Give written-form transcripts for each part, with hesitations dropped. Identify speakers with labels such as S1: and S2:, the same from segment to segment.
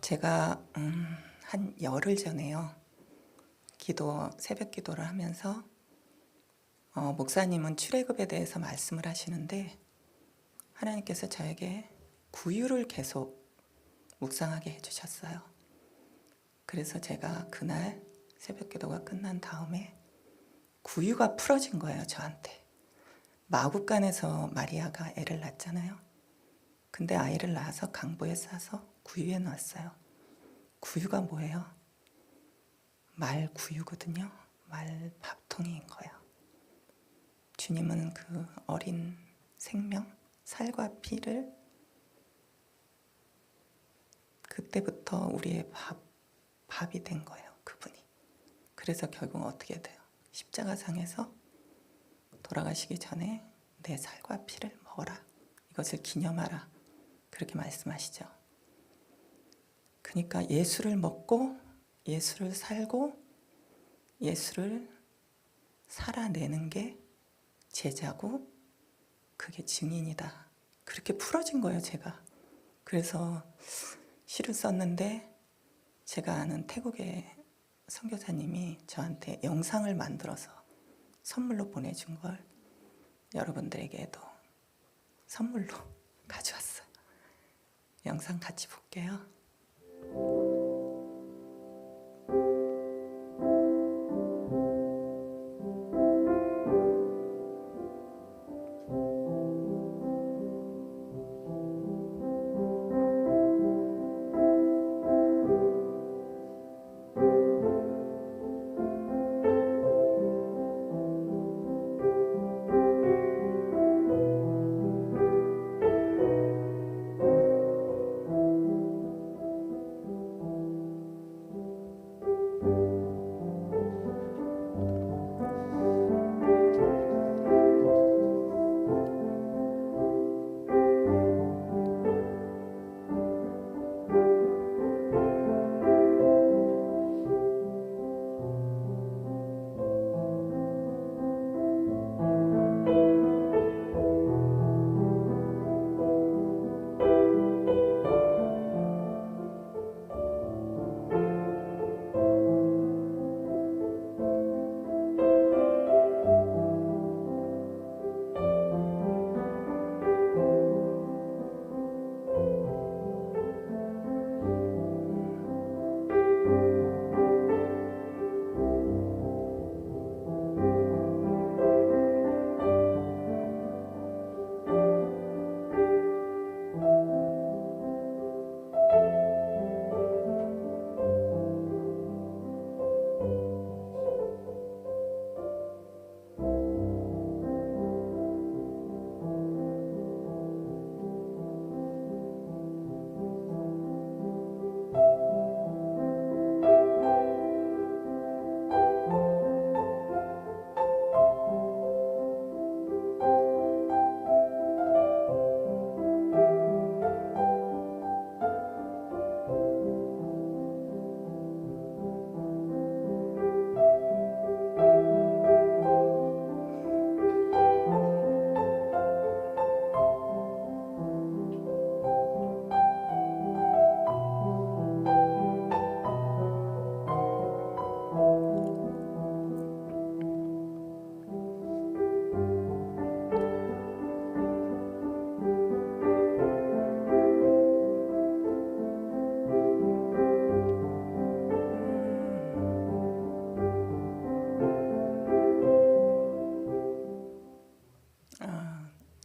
S1: 제가 한 열흘 전에요. 새벽 기도를 하면서 목사님은 출애굽에 대해서 말씀을 하시는데 하나님께서 저에게 구유를 계속 묵상하게 해주셨어요. 그래서 제가 그날 새벽 기도가 끝난 다음에 구유가 풀어진 거예요, 저한테. 마국간에서 마리아가 애를 낳았잖아요. 근데 아이를 낳아서 강보에 싸서 구유에 넣었어요. 구유가 뭐예요? 말 구유거든요. 말 밥통인 거예요. 주님은 그 어린 생명, 살과 피를 그때부터 우리의 밥이 된 거예요, 그분이. 그래서 결국 어떻게 돼요? 십자가상에서 돌아가시기 전에 내 살과 피를 먹어라. 이것을 기념하라. 그렇게 말씀하시죠. 그러니까 예수를 먹고 예수를 살고 예수를 살아내는 게 제자고 그게 증인이다. 그렇게 풀어진 거예요, 제가. 그래서 시를 썼는데 제가 아는 태국의 선교사님이 저한테 영상을 만들어서 선물로 보내준 걸 여러분들에게도 선물로 가져왔어요. 영상 같이 볼게요.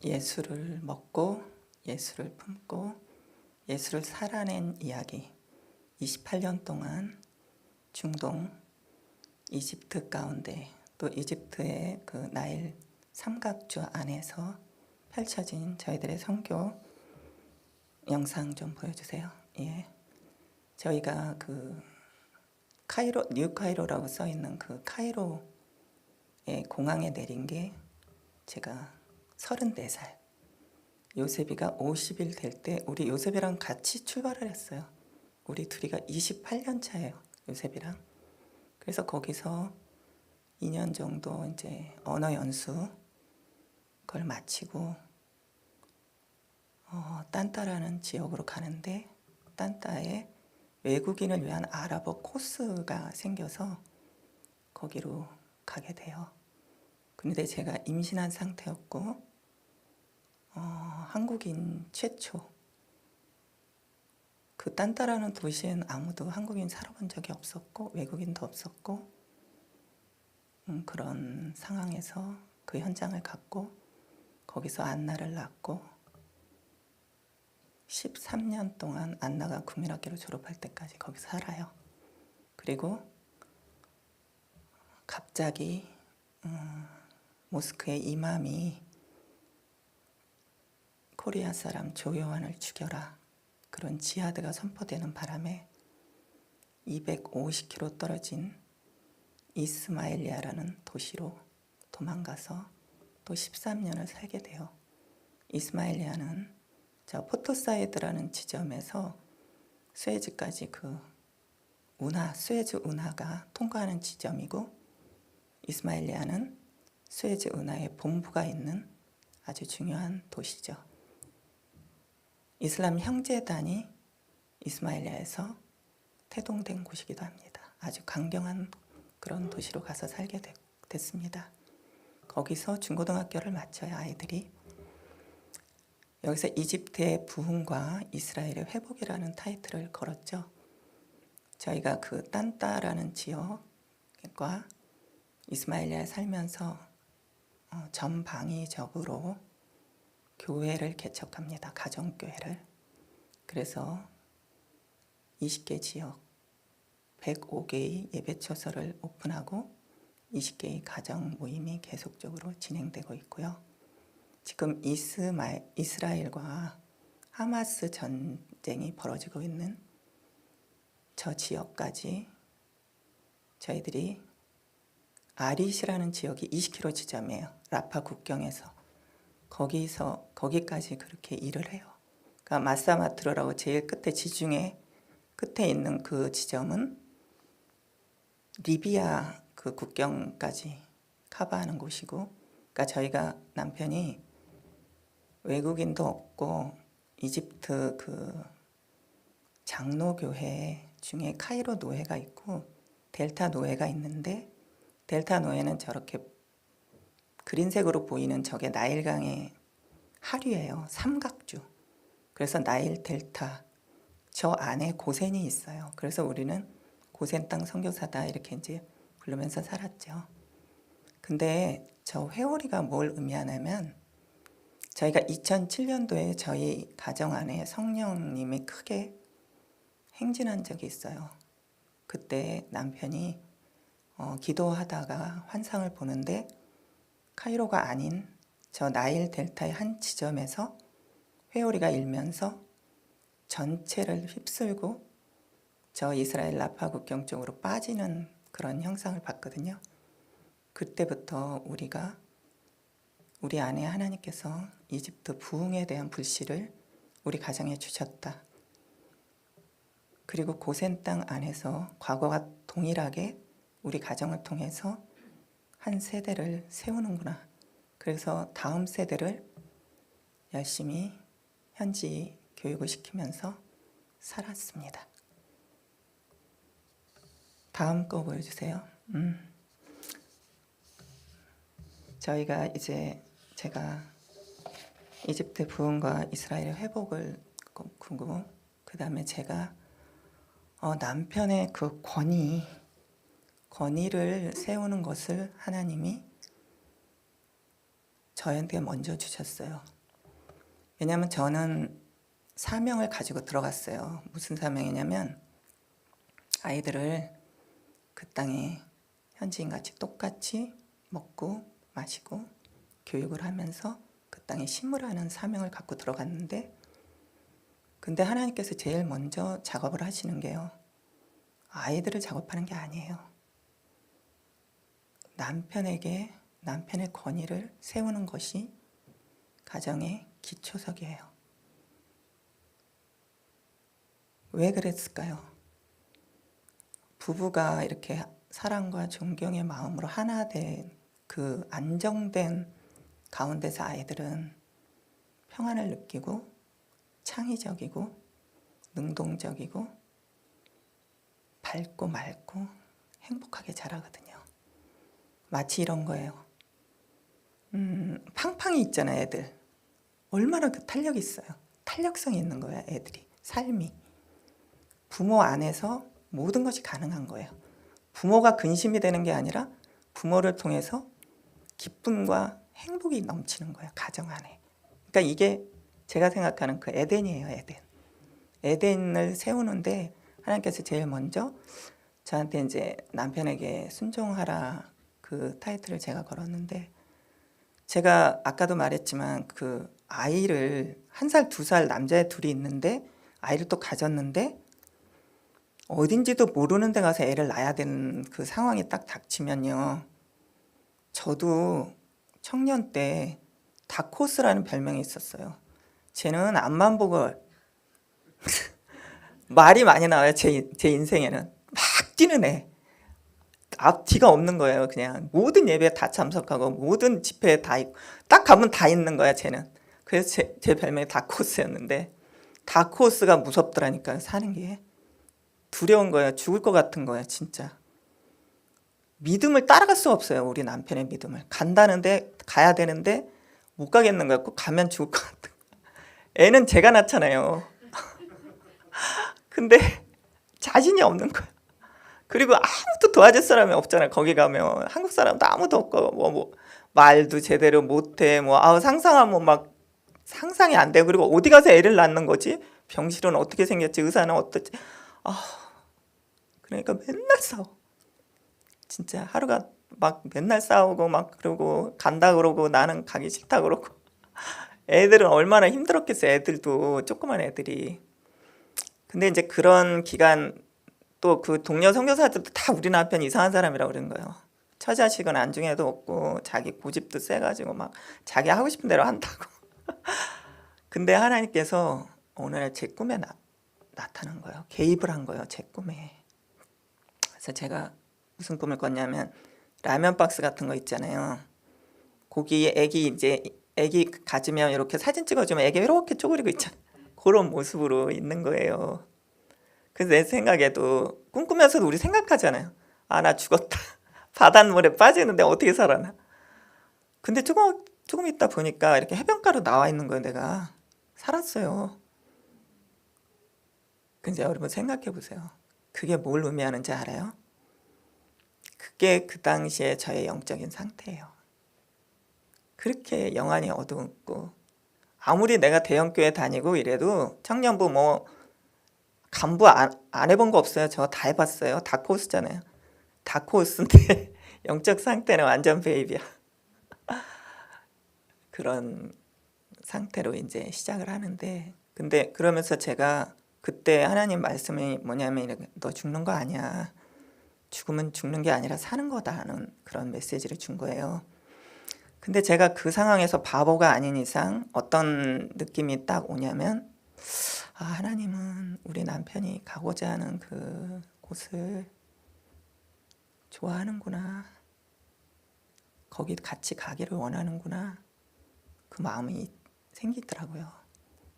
S1: 예수를 먹고 예수를 품고 예수를 살아낸 이야기. 28년 동안 중동 이집트 가운데 또 이집트의 그 나일 삼각주 안에서 펼쳐진 저희들의 선교 영상 좀 보여주세요. 예, 저희가 그 카이로, 뉴 카이로라고 써 있는 그 카이로의 공항에 내린 게 제가 34살, 요셉이가 50일 될 때 우리 요셉이랑 같이 출발을 했어요. 우리 둘이가 28년 차예요, 요셉이랑. 그래서 거기서 2년 정도 이제 언어 연수 그걸 마치고 딴따라는 지역으로 가는데 딴따에 외국인을 위한 아랍어 코스가 생겨서 거기로 가게 돼요. 그런데 제가 임신한 상태였고 한국인 최초, 그 딴따라는 도시엔 아무도 한국인 살아본 적이 없었고 외국인도 없었고 그런 상황에서 그 현장을 갔고 거기서 안나를 낳고 13년 동안 안나가 국민학교를 졸업할 때까지 거기서 살아요. 그리고 갑자기 모스크의 이맘이 코리아 사람 조요한을 죽여라, 그런 지하드가 선포되는 바람에 250km 떨어진 이스마일리아라는 도시로 도망가서 또 13년을 살게 돼요. 이스마일리아는 저 포토사이드라는 지점에서 수에즈까지 그 수에즈 운하가 통과하는 지점이고, 이스마일리아는 수에즈 운하의 본부가 있는 아주 중요한 도시죠. 이슬람 형제단이 이스마일리아에서 태동된 곳이기도 합니다. 아주 강경한 그런 도시로 가서 살게 됐습니다. 거기서 중고등학교를 마쳐요, 아이들이. 여기서 이집트의 부흥과 이스라엘의 회복이라는 타이틀을 걸었죠. 저희가 그 딴따라는 지역과 이스마일리아에 살면서 전방위적으로 교회를 개척합니다. 가정교회를. 그래서 20개 지역 105개의 예배처소를 오픈하고 20개의 가정 모임이 계속적으로 진행되고 있고요. 지금 이스라엘과 하마스 전쟁이 벌어지고 있는 저 지역까지 저희들이 아릿이라는 지역이 20km 지점이에요. 라파 국경에서. 거기까지 그렇게 일을 해요. 그러니까 마사마트로라고 제일 끝에 지중해 끝에 있는 그 지점은 리비아 그 국경까지 커버하는 곳이고, 그러니까 저희가 남편이 외국인도 없고 이집트 그 장로교회 중에 카이로 노회가 있고 델타 노회가 있는데, 델타 노회는 저렇게 그린색으로 보이는 저게 나일강의 하류예요. 삼각주. 그래서 나일 델타, 저 안에 고센이 있어요. 그래서 우리는 고센 땅 선교사다 이렇게 이제 부르면서 살았죠. 근데 저 회오리가 뭘 의미하냐면, 저희가 2007년도에 저희 가정 안에 성령님이 크게 행진한 적이 있어요. 그때 남편이 기도하다가 환상을 보는데 카이로가 아닌 저 나일 델타의 한 지점에서 회오리가 일면서 전체를 휩쓸고 저 이스라엘 라파 국경 쪽으로 빠지는 그런 형상을 봤거든요. 그때부터 우리 안에 하나님께서 이집트 부흥에 대한 불씨를 우리 가정에 주셨다. 그리고 고센 땅 안에서 과거와 동일하게 우리 가정을 통해서 한 세대를 세우는구나. 그래서 다음 세대를 열심히 현지 교육을 시키면서 살았습니다. 다음 거 보여주세요. 저희가 이제 제가 이집트 부흥과 이스라엘의 회복을 꾸고, 그 다음에 제가 남편의 그 권위를 세우는 것을 하나님이 저한테 먼저 주셨어요. 왜냐하면 저는 사명을 가지고 들어갔어요. 무슨 사명이냐면 아이들을 그 땅에 현지인같이 똑같이 먹고 마시고 교육을 하면서 그 땅에 심으라는 사명을 갖고 들어갔는데, 근데 하나님께서 제일 먼저 작업을 하시는 게요, 아이들을 작업하는 게 아니에요. 남편의 권위를 세우는 것이 가정의 기초석이에요. 왜 그랬을까요? 부부가 이렇게 사랑과 존경의 마음으로 하나 된 그 안정된 가운데서 아이들은 평안을 느끼고 창의적이고 능동적이고 밝고 맑고 행복하게 자라거든요. 마치 이런 거예요. 팡팡이 있잖아요, 애들. 얼마나 그 탄력이 있어요. 탄력성이 있는 거야, 애들이. 삶이. 부모 안에서 모든 것이 가능한 거예요. 부모가 근심이 되는 게 아니라 부모를 통해서 기쁨과 행복이 넘치는 거예요, 가정 안에. 그러니까 이게 제가 생각하는 그 에덴이에요, 에덴. 에덴을 세우는데 하나님께서 제일 먼저 저한테 이제 남편에게 순종하라 그 타이틀을 제가 걸었는데, 제가 아까도 말했지만 그 아이를 1살, 2살 남자애 둘이 있는데 아이를 또 가졌는데 어딘지도 모르는 데 가서 애를 낳아야 되는 그 상황이 딱 닥치면요, 저도 청년 때 다코스라는 별명이 있었어요. 쟤는 앞만 보고 말이 많이 나와요. 제 인생에는 막 뛰는 애, 앞뒤가 없는 거예요. 그냥 모든 예배에 다 참석하고 모든 집회에 다 있고 딱 가면 다 있는 거야, 쟤는. 그래서 제 별명이 다코스였는데, 다코스가 무섭더라니까요. 사는 게 두려운 거예요. 죽을 것 같은 거예요, 진짜. 믿음을 따라갈 수가 없어요. 우리 남편의 믿음을. 간다는데, 가야 되는데 못 가겠는 거예요. 꼭 가면 죽을 것 같은 거예요. 애는 제가 낳잖아요. 근데 자신이 없는 거예요. 그리고 아무도 도와줄 사람이 없잖아요. 거기 가면 한국 사람도 아무도 없고 뭐 말도 제대로 못해. 상상하면 막 상상이 안 돼요. 그리고 어디 가서 애를 낳는 거지? 병실은 어떻게 생겼지? 의사는 어떻지? 그러니까 맨날 싸워. 진짜 하루가 막 맨날 싸우고 막 그러고 간다 그러고 나는 가기 싫다 그러고. 애들은 얼마나 힘들었겠어요. 애들도 조그만 애들이. 근데 이제 그런 기간 또 그 동료 선교사들도 다 우리 남편 이상한 사람이라고 그런 거예요. 처자식은 안중에도 없고 자기 고집도 세가지고 막 자기 하고 싶은 대로 한다고. 근데 하나님께서 어느 날 제 꿈에 나타난 거예요. 개입을 한 거예요, 제 꿈에. 그래서 제가 무슨 꿈을 꿨냐면, 라면 박스 같은 거 있잖아요. 거기에 애기 가지면 이렇게 사진 찍어주면 애기 이렇게 쪼그리고 있잖아요. 그런 모습으로 있는 거예요. 그래서 내 생각에도 꿈꾸면서도 우리 생각하잖아요. 나 죽었다. 바닷물에 빠지는데 어떻게 살아나. 근데 조금 있다 보니까 이렇게 해변가로 나와 있는 거예요. 내가 살았어요. 근데 여러분 생각해 보세요. 그게 뭘 의미하는지 알아요? 그게 그 당시에 저의 영적인 상태예요. 그렇게 영안이 어두웠고, 아무리 내가 대형교회 다니고 이래도 청년부 간부 안 해본 거 없어요. 저 다 해봤어요. 다코스잖아요. 다코스인데 영적 상태는 완전 베이비야. 그런 상태로 이제 시작을 하는데, 근데 그러면서 제가 그때 하나님 말씀이 뭐냐면, 너 죽는 거 아니야. 죽으면 죽는 게 아니라 사는 거다는 그런 메시지를 준 거예요. 근데 제가 그 상황에서 바보가 아닌 이상 어떤 느낌이 딱 오냐면, 하나님은 우리 남편이 가고자 하는 그 곳을 좋아하는구나. 거기 같이 가기를 원하는구나. 그 마음이 생기더라고요.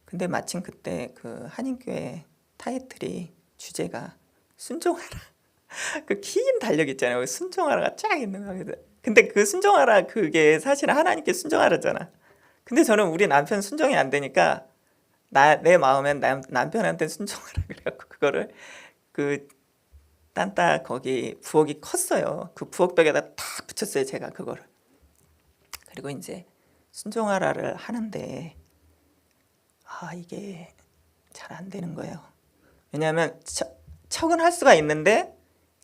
S1: 근데 마침 그때 그 한인교회 타이틀이, 주제가 순종하라. 그 긴 달력 있잖아요. 순종하라가 쫙 있는 거예요. 근데 그 순종하라, 그게 사실 하나님께 순종하라잖아. 근데 저는 우리 남편 순종이 안 되니까 내 마음엔 남편한테 순종하라 그래갖고 그거를 그 딴따 거기 부엌이 컸어요. 그 부엌벽에다 탁 붙였어요, 제가 그거를. 그리고 이제 순종하라를 하는데 이게 잘 안 되는 거예요. 왜냐하면 척은 할 수가 있는데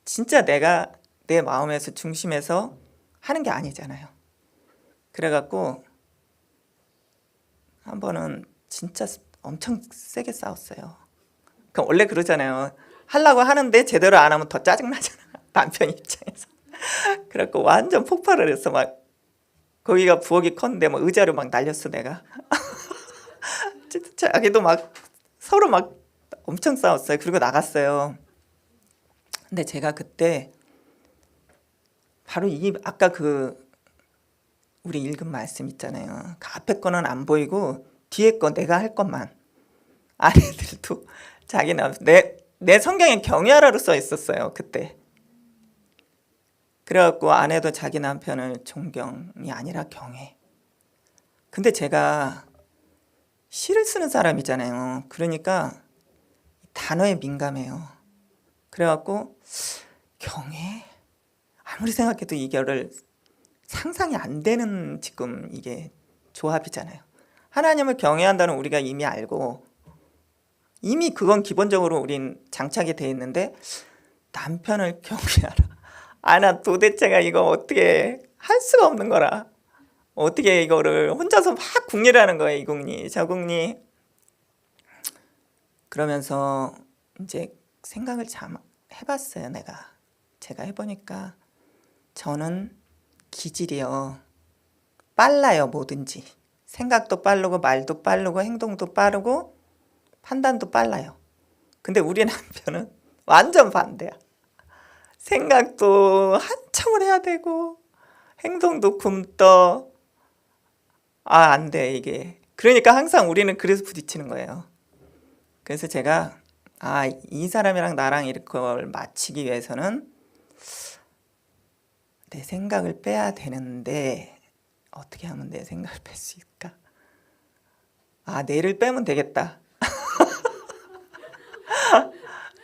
S1: 진짜 내가 내 마음에서 중심에서 하는 게 아니잖아요. 그래갖고 한 번은 진짜 엄청 세게 싸웠어요. 그러니까 원래 그러잖아요. 하려고 하는데 제대로 안 하면 더 짜증나잖아, 남편 입장에서. 그래갖고 완전 폭발을 했어. 막 거기가 부엌이 컸는데 막 의자로 막 날렸어, 내가. 자기도 막 서로 막 엄청 싸웠어요. 그리고 나갔어요. 근데 제가 그때 바로 아까 우리 읽은 말씀 있잖아요. 그 앞에 거는 안 보이고 뒤에 거 내가 할 것만. 아내들도 자기는 내 성경에 경외하라로 써 있었어요 그때. 그래갖고 아내도 자기 남편을 존경이 아니라 경외. 근데 제가 시를 쓰는 사람이잖아요. 그러니까 단어에 민감해요. 그래갖고 경외? 아무리 생각해도 이거를 상상이 안 되는 지금 이게 조합이잖아요. 하나님을 경외한다는 우리가 이미 알고 이미 그건 기본적으로 우린 장착이 돼 있는데 남편을 경외하라. 아, 나 도대체가 이거 어떻게 할 수가 없는 거라. 어떻게 이거를 혼자서 막 궁리라는 거예요. 이 궁리 저 궁리. 그러면서 이제 생각을 참 해봤어요. 제가 해보니까 저는 기질이요 빨라요. 뭐든지 생각도 빠르고 말도 빠르고 행동도 빠르고 판단도 빨라요. 근데 우리 남편은 완전 반대야. 생각도 한참을 해야 되고 행동도 굼떠. 아, 안 돼 이게. 그러니까 항상 우리는 그래서 부딪히는 거예요. 그래서 제가 이 사람이랑 나랑 이걸 맞추기 위해서는 내 생각을 빼야 되는데 어떻게 하면 내 생각을 뺄 수 있을까? 뇌를 빼면 되겠다.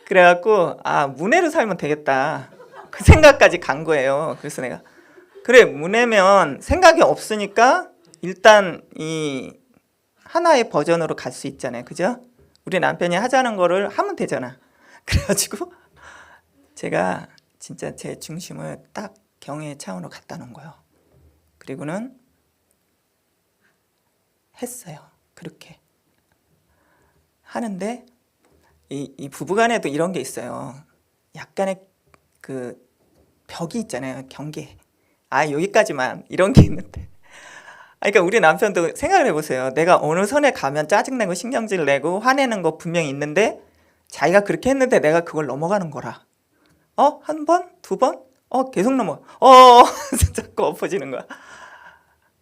S1: 그래갖고 문해로 살면 되겠다. 그 생각까지 간 거예요. 그래서 내가 그래 문해면 생각이 없으니까 일단 이 하나의 버전으로 갈 수 있잖아요. 그죠? 우리 남편이 하자는 거를 하면 되잖아. 그래가지고 제가 진짜 제 중심을 딱 경외의 차원으로 갖다 놓은 거예요. 그리고는 했어요. 그렇게 하는데 이 부부간에도 이런 게 있어요. 약간의 그 벽이 있잖아요. 경계. 여기까지만 이런 게 있는데. 그러니까 우리 남편도 생각을 해보세요. 내가 어느 선에 가면 짜증내고 신경질 내고 화내는 거 분명히 있는데 자기가 그렇게 했는데 내가 그걸 넘어가는 거라. 한 번? 두 번? 계속 넘어. 자꾸 엎어지는 거야.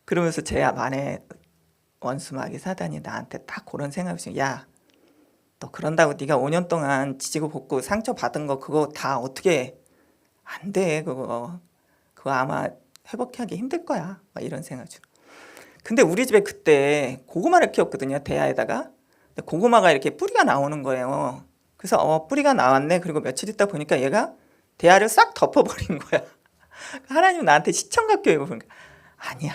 S1: 그러면서 제 안에 원수마귀 사단이 나한테 딱 그런 생각이 있어요. 야, 너 그런다고 네가 5년 동안 지지고 볶고 상처 받은 거 그거 다 어떻게 안 돼. 그거 아마 회복하기 힘들 거야. 막 이런 생각이죠. 근데 우리 집에 그때 고구마를 키웠거든요. 대야에다가. 근데 고구마가 이렇게 뿌리가 나오는 거예요. 그래서 뿌리가 나왔네. 그리고 며칠 있다 보니까 얘가 대야를 싹 덮어버린 거야. 하나님 나한테 시청각 교육을 보니까 아니야.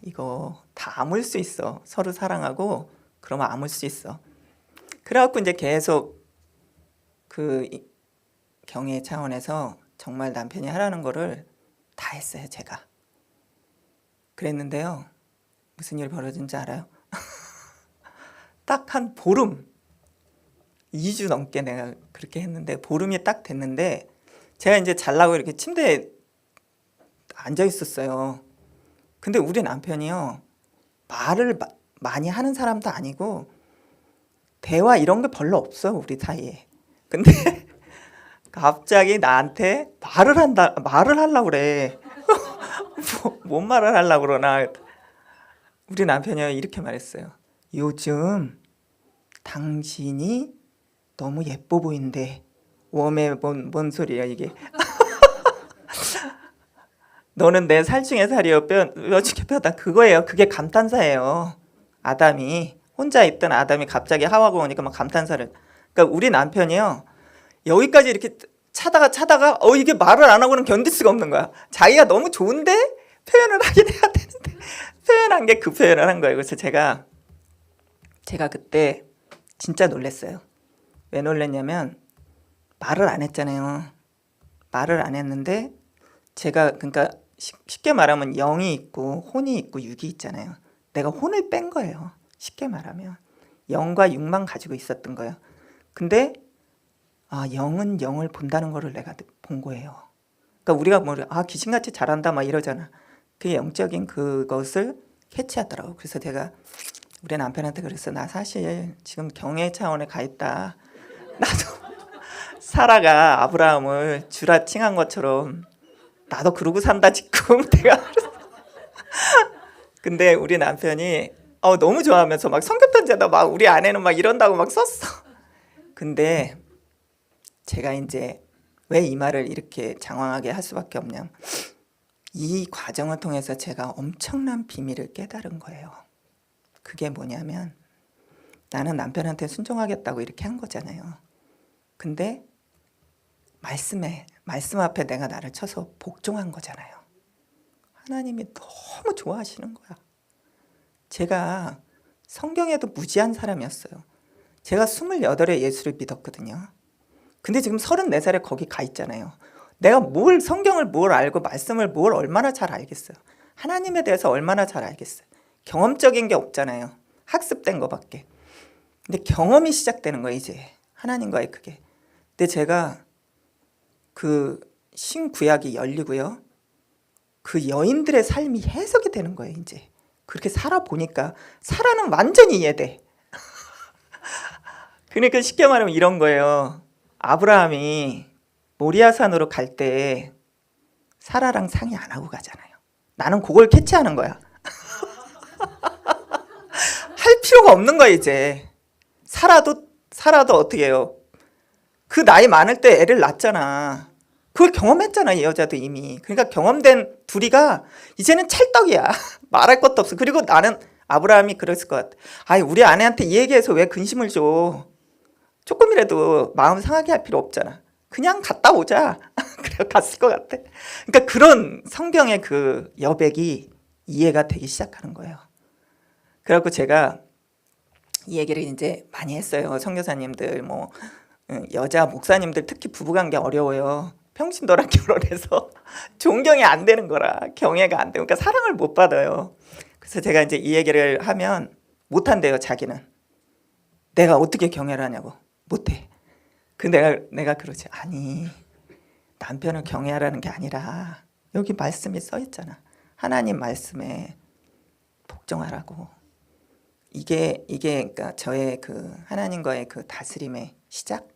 S1: 이거 다 아물 수 있어. 서로 사랑하고 그러면 아물 수 있어. 그래갖고 이제 계속 그 경외 차원에서 정말 남편이 하라는 거를 다 했어요. 제가. 그랬는데요. 무슨 일이 벌어진지 알아요? 딱 한 보름 2주 넘게 내가 그렇게 했는데 보름이 딱 됐는데 제가 이제 잘라고 이렇게 침대에 앉아 있었어요. 근데 우리 남편이요 말을 많이 하는 사람도 아니고 대화 이런 게 별로 없어요. 우리 사이에. 근데 갑자기 나한테 말을 하려고 그래. 뭔 말을 하려고 그러나. 우리 남편이요 이렇게 말했어요. 요즘 당신이 너무 예뻐 보인대. 웜에 뭔 소리야 이게. 너는 내 살 중에 살이요 뼈 중에 뼈다. 그거예요. 그게 감탄사예요. 아담이 혼자 있던 아담이 갑자기 하와가 오니까 막 감탄사를. 그러니까 우리 남편이요 여기까지 이렇게 차다가 이게 말을 안 하고는 견딜 수가 없는 거야. 자기가 너무 좋은데 표현을 하긴 해야 되는데 표현한 게 그 표현을 한 거예요. 그래서 제가 그때 진짜 놀랐어요. 왜 놀랐냐면 말을 안 했잖아요. 말을 안 했는데 제가 그러니까 쉽게 말하면 0이 있고 혼이 있고 6이 있잖아요. 내가 혼을 뺀 거예요. 쉽게 말하면 0과 6만 가지고 있었던 거예요. 근데 0은 0을 본다는 거를 내가 본 거예요. 그러니까 우리가 뭐 귀신같이 잘한다 막 이러잖아. 그 영적인 그것을 캐치하더라고. 그래서 제가 우리 남편한테 그랬어. 나 사실 지금 경외 차원에 가 있다. 나도 사라가 아브라함을 주라 칭한 것처럼 나도 그러고 산다 지금. 내가 근데 우리 남편이 너무 좋아하면서 막 성경편지에다 막 우리 아내는 막 이런다고 막 썼어. 근데 제가 이제 왜 이 말을 이렇게 장황하게 할 수밖에 없냐, 이 과정을 통해서 제가 엄청난 비밀을 깨달은 거예요. 그게 뭐냐면 나는 남편한테 순종하겠다고 이렇게 한 거잖아요. 근데 말씀 앞에 내가 나를 쳐서 복종한 거잖아요. 하나님이 너무 좋아하시는 거야. 제가 성경에도 무지한 사람이었어요. 제가 28에 예수를 믿었거든요. 근데 지금 34살에 거기 가 있잖아요. 내가 성경을 뭘 알고 말씀을 뭘 얼마나 잘 알겠어요. 하나님에 대해서 얼마나 잘 알겠어요. 경험적인 게 없잖아요. 학습된 거밖에. 근데 경험이 시작되는 거예요, 이제. 하나님과의 그게. 근데 제가 그 신구약이 열리고요. 그 여인들의 삶이 해석이 되는 거예요, 이제. 그렇게 살아보니까 사라는 완전히 이해돼. 그러니까 쉽게 말하면 이런 거예요. 아브라함이 모리아산으로 갈 때 사라랑 상의 안 하고 가잖아요. 나는 그걸 캐치하는 거야. 할 필요가 없는 거야, 이제. 사라도 어떻게 해요? 그 나이 많을 때 애를 낳잖아. 그걸 경험했잖아, 이 여자도 이미. 그러니까 경험된 둘이가 이제는 찰떡이야. 말할 것도 없어. 그리고 나는 아브라함이 그랬을 것 같아. 아이, 우리 아내한테 이 얘기해서 왜 근심을 줘? 조금이라도 마음 상하게 할 필요 없잖아. 그냥 갔다 오자. 그래 갔을 것 같아. 그러니까 그런 성경의 그 여백이 이해가 되기 시작하는 거예요. 그래갖고 제가 이 얘기를 이제 많이 했어요. 선교사님들, 뭐 여자 목사님들 특히 부부관계 어려워요. 평신도랑 결혼해서 존경이 안 되는 거라, 경애가 안 되고, 그러니까 사랑을 못 받아요. 그래서 제가 이제 이 얘기를 하면 못 한대요, 자기는. 내가 어떻게 경애를 하냐고. 못해. 그 내가 그러지. 아니, 남편을 경외하라는 게 아니라 여기 말씀이 써 있잖아. 하나님 말씀에 복종하라고. 이게 그러니까 저의 그 하나님과의 그 다스림의 시작.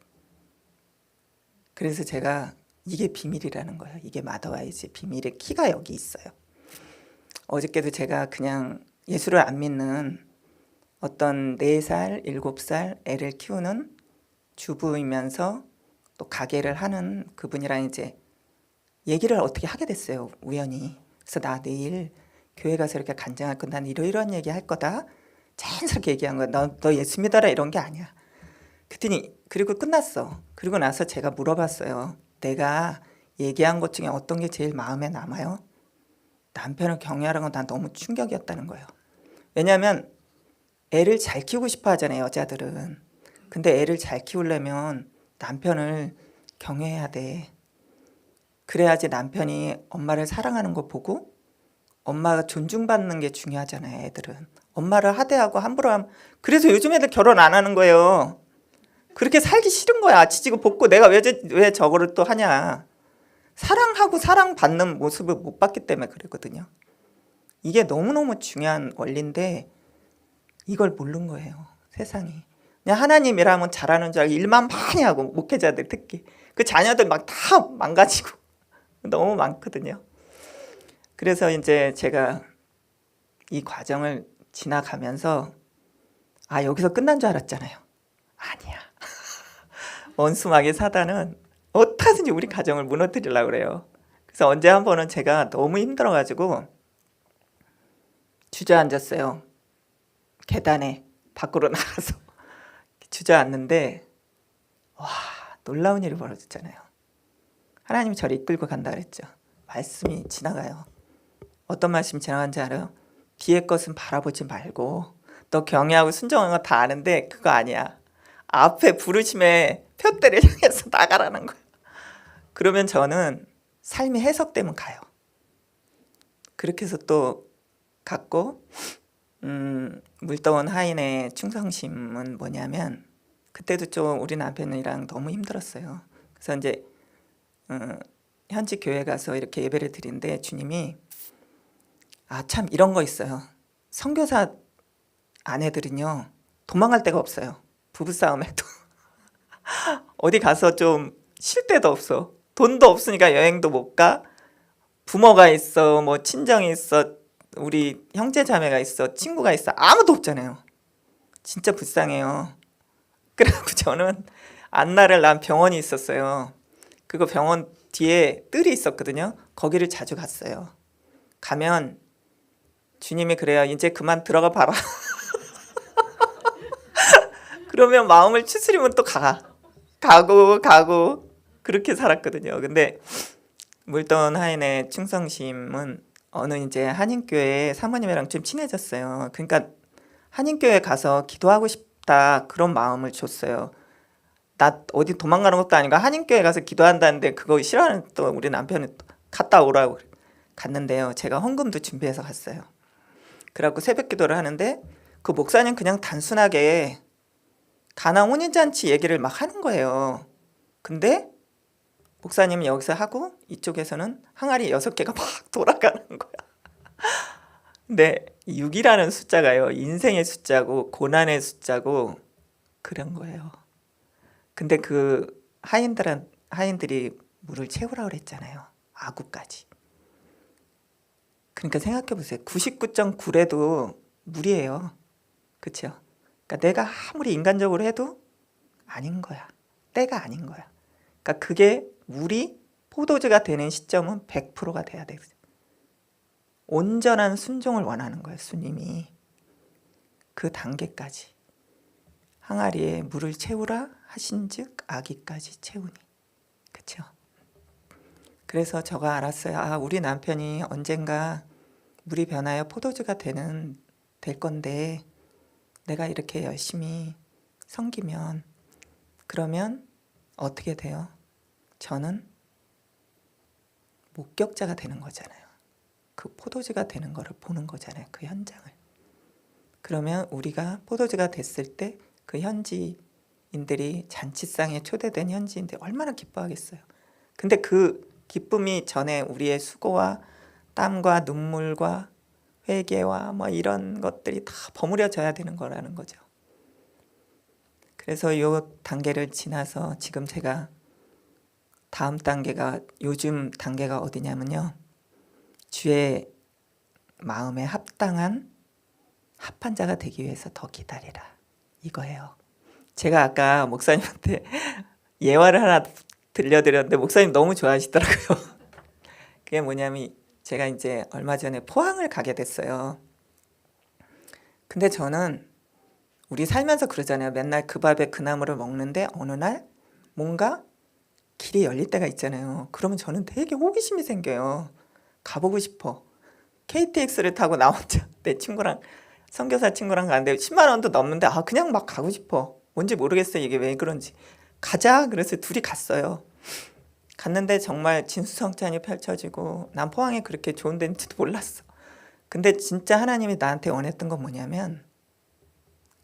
S1: 그래서 제가 이게 비밀이라는 거예요. 이게 마더와이즈 비밀의 키가 여기 있어요. 어저께도 제가 그냥 예수를 안 믿는 어떤 4살, 7살 애를 키우는 주부이면서 또 가게를 하는 그분이랑 이제 얘기를 어떻게 하게 됐어요, 우연히. 그래서 나 내일 교회 가서 이렇게 간증할 건 난 이러이러한 얘기 할 거다. 자연스럽게 얘기한 거야. 너 예수 믿어라 이런 게 아니야. 그랬더니 그리고 끝났어. 그리고 나서 제가 물어봤어요. 내가 얘기한 것 중에 어떤 게 제일 마음에 남아요? 남편을 경외하는 건 난 너무 충격이었다는 거예요. 왜냐하면 애를 잘 키우고 싶어 하잖아요, 여자들은. 근데 애를 잘 키우려면 남편을 경외해야 돼. 그래야지 남편이 엄마를 사랑하는 거 보고 엄마가 존중받는 게 중요하잖아요, 애들은. 엄마를 하대하고 함부로 하면. 그래서 요즘 애들 결혼 안 하는 거예요. 그렇게 살기 싫은 거야. 지지고 볶고 내가 왜 저거를 또 하냐. 사랑하고 사랑받는 모습을 못 봤기 때문에 그랬거든요. 이게 너무너무 중요한 원리인데 이걸 모르는 거예요, 세상이. 그냥 하나님이라면 잘하는 줄 알고 일만 많이 하고, 목회자들 특히 그 자녀들 막 다 망가지고 너무 많거든요. 그래서 이제 제가 이 과정을 지나가면서 여기서 끝난 줄 알았잖아요. 아니야. 원수마귀 사단은 어떻게든지 우리 가정을 무너뜨리려고 그래요. 그래서 언제 한 번은 제가 너무 힘들어가지고 주저앉았어요. 계단에 밖으로 나가서 주저앉는데 와, 놀라운 일이 벌어졌잖아요. 하나님이 저를 이끌고 간다 그랬죠. 말씀이 지나가요. 어떤 말씀이 지나간지 알아요? 뒤의 것은 바라보지 말고, 너 경외하고 순종한 거 다 아는데 그거 아니야. 앞에 부르심의 표대를 향해서 나가라는 거야. 그러면 저는 삶이 해석되면 가요. 그렇게 해서 또 갔고, 물떠온 하인의 충성심은 뭐냐면, 그때도 좀 우리 남편이랑 너무 힘들었어요. 그래서 이제 현지 교회 가서 이렇게 예배를 드리는데 주님이 참 이런 거 있어요. 선교사 아내들은요 도망갈 데가 없어요. 부부싸움에도 어디 가서 좀 쉴 데도 없어. 돈도 없으니까 여행도 못 가. 부모가 있어, 뭐 친정이 있어, 우리 형제 자매가 있어, 친구가 있어, 아무도 없잖아요. 진짜 불쌍해요. 그래갖고 저는 안나를 난 병원이 있었어요. 그거 병원 뒤에 뜰이 있었거든요. 거기를 자주 갔어요. 가면 주님이 그래요. 이제 그만 들어가 봐라. 그러면 마음을 추스리면 또 가고 그렇게 살았거든요. 근데 물던 하인의 충성심은 어느 이제 한인교회 사모님이랑 좀 친해졌어요. 그러니까 한인교회 가서 기도하고 싶다 그런 마음을 줬어요. 나 어디 도망가는 것도 아니고 한인교회 가서 기도한다는데 그거 싫어하는 또 우리 남편이 또 갔다 오라고 갔는데요. 제가 헌금도 준비해서 갔어요. 그래갖고 새벽 기도를 하는데 그 목사님 그냥 단순하게 가나 혼인잔치 얘기를 막 하는 거예요. 근데 목사님이 여기서 하고 이쪽에서는 항아리 6개가 막 돌아가는 거야. 근데 6이라는 숫자가요. 인생의 숫자고 고난의 숫자고 그런 거예요. 근데 그 하인들이 물을 채우라 그랬잖아요. 아구까지. 그러니까 생각해 보세요. 99.9래도 물이에요. 그렇죠? 그러니까 내가 아무리 인간적으로 해도 아닌 거야. 때가 아닌 거야. 그러니까 그게 물이 포도주가 되는 시점은 100%가 돼야 돼. 온전한 순종을 원하는 거예요. 주님이. 그 단계까지. 항아리에 물을 채우라 하신즉 아기까지 채우니. 그렇죠? 그래서 저가 알았어요. 아, 우리 남편이 언젠가 물이 변하여 포도주가 될 건데 내가 이렇게 열심히 섬기면 그러면 어떻게 돼요? 저는 목격자가 되는 거잖아요. 그 포도주가 되는 거를 보는 거잖아요. 그 현장을. 그러면 우리가 포도주가 됐을 때 그 현지인들이 잔치상에 초대된 현지인들 얼마나 기뻐하겠어요. 근데 그 기쁨이 전에 우리의 수고와 땀과 눈물과 회개와 뭐 이런 것들이 다 버무려져야 되는 거라는 거죠. 그래서 이 단계를 지나서 지금 제가 다음 단계가 요즘 단계가 어디냐면요. 주의 마음에 합당한 합한 자가 되기 위해서 더 기다리라. 이거예요. 제가 아까 목사님한테 예화를 하나 들려드렸는데 목사님 너무 좋아하시더라고요. 그게 뭐냐면 제가 이제 얼마 전에 포항을 가게 됐어요. 근데 저는 우리 살면서 그러잖아요. 맨날 그 밥에 그 나물을 먹는데 어느 날 뭔가 길이 열릴 때가 있잖아요. 그러면 저는 되게 호기심이 생겨요. 가보고 싶어. KTX를 타고 나 혼자 내 친구랑 선교사 친구랑 가는데 10만 원도 넘는데 아 그냥 막 가고 싶어. 뭔지 모르겠어요. 이게 왜 그런지. 가자. 그래서 둘이 갔어요. 갔는데 정말 진수성찬이 펼쳐지고 난 포항에 그렇게 좋은 데인지도 몰랐어. 근데 진짜 하나님이 나한테 원했던 건 뭐냐면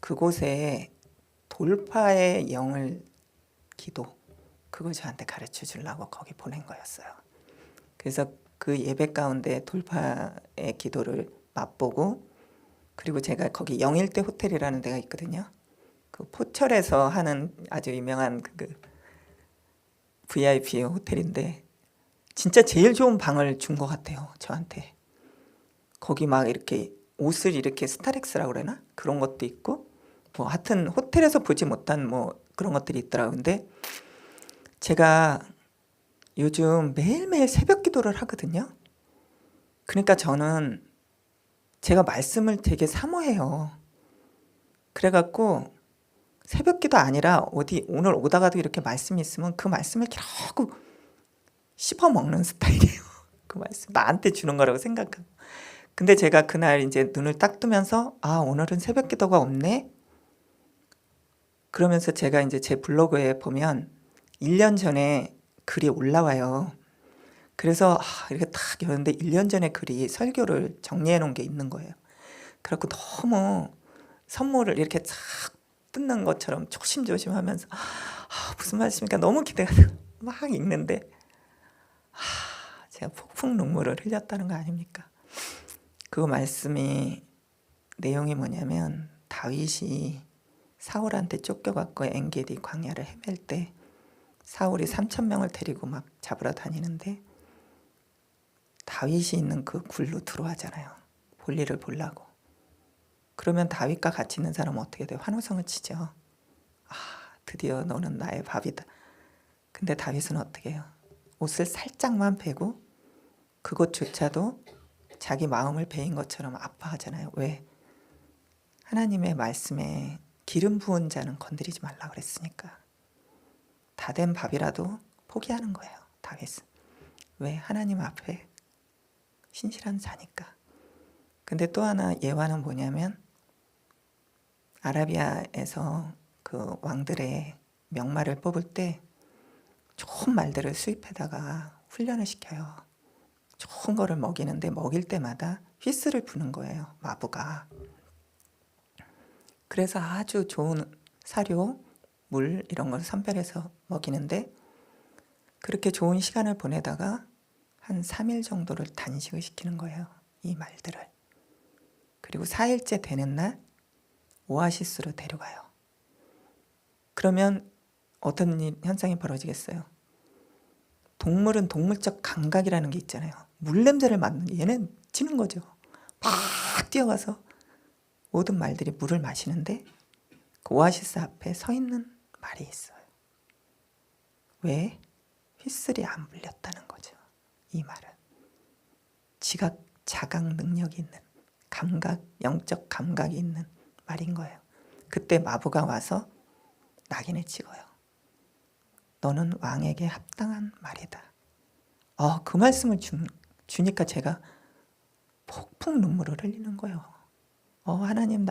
S1: 그곳에 돌파의 영을 기도 그걸 저한테 가르쳐 주려고 거기 보낸 거였어요. 그래서 그 예배 가운데 돌파의 기도를 맛보고 그리고 제가 거기 영일대 호텔이라는 데가 있거든요. 그 포철에서 하는 아주 유명한 그 VIP 호텔인데 진짜 제일 좋은 방을 준 것 같아요. 저한테. 거기 막 이렇게 옷을 이렇게 스타렉스라고 그러나? 그런 것도 있고 뭐 하여튼 호텔에서 보지 못한 뭐 그런 것들이 있더라고요. 근데 제가 요즘 매일매일 새벽 기도를 하거든요. 그러니까 저는 제가 말씀을 되게 사모해요. 그래갖고 새벽 기도 아니라 어디 오늘 오다가도 이렇게 말씀이 있으면 그 말씀을 겨우 씹어 먹는 스타일이에요. 그 말씀 나한테 주는 거라고 생각하고. 근데 제가 그날 이제 눈을 딱 뜨면서 아 오늘은 새벽 기도가 없네. 그러면서 제가 이제 제 블로그에 보면 1년 전에 글이 올라와요. 그래서 이렇게 딱 열었는데 1년 전에 글이 설교를 정리해 놓은 게 있는 거예요. 그래갖고 너무 선물을 이렇게 쫙 뜯는 것처럼 조심조심 하면서 무슨 말씀입니까? 너무 기대가 막 읽는데 제가 폭풍 눈물을 흘렸다는 거 아닙니까? 그 말씀이 내용이 뭐냐면 다윗이 사울한테 쫓겨갖고 엔게디 광야를 헤맬 때 사울이 3,000명을 데리고 막 잡으러 다니는데 다윗이 있는 그 굴로 들어가잖아요. 볼일을 보려고. 그러면 다윗과 같이 있는 사람은 어떻게 돼요? 환호성을 치죠. 드디어 너는 나의 밥이다. 근데 다윗은 어떻게 해요? 옷을 살짝만 베고 그것조차도 자기 마음을 베인 것처럼 아파하잖아요. 왜? 하나님의 말씀에 기름 부은 자는 건드리지 말라 그랬으니까. 다 된 밥이라도 포기하는 거예요, 다윗은. 왜? 하나님 앞에 신실한 자니까. 근데 또 하나 예화는 뭐냐면 아라비아에서 그 왕들의 명말을 뽑을 때 좋은 말들을 수입해다가 훈련을 시켜요. 좋은 거를 먹이는데 먹일 때마다 휘스를 부는 거예요, 마부가. 그래서 아주 좋은 사료, 물 이런 걸 선별해서 먹이는데 그렇게 좋은 시간을 보내다가 한 3일 정도를 단식을 시키는 거예요, 이 말들을. 그리고 4일째 되는 날 오아시스로 데려가요. 그러면 어떤 현상이 벌어지겠어요? 동물은 동물적 감각이라는 게 있잖아요. 물 냄새를 맡는, 얘는 찌는 거죠. 막 뛰어가서 모든 말들이 물을 마시는데 그 오아시스 앞에 서 있는 말이 있어요. 왜? 휘슬이 안 불렸다는 거죠. 이 말은 지각, 자각 능력이 있는 감각, 영적 감각이 있는 말인 거예요. 그때 마부가 와서 낙인을 찍어요. 너는 왕에게 합당한 말이다. 그 말씀을 주니까 제가 폭풍 눈물을 흘리는 거예요. 하나님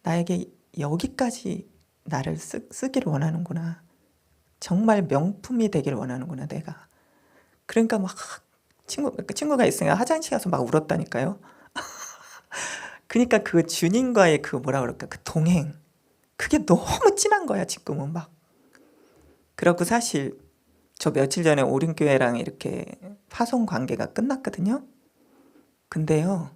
S1: 나에게 여기까지 나를 쓰기를 원하는구나. 정말 명품이 되길 원하는구나 내가. 그러니까 막 친구가 있으니까 화장실 가서 막 울었다니까요. 그러니까 그 주님과의 그 뭐라 그럴까, 그 동행, 그게 너무 진한 거야 지금은 막. 그래갖고 사실 저 며칠 전에 오륜교회랑 이렇게 파송 관계가 끝났거든요. 근데요,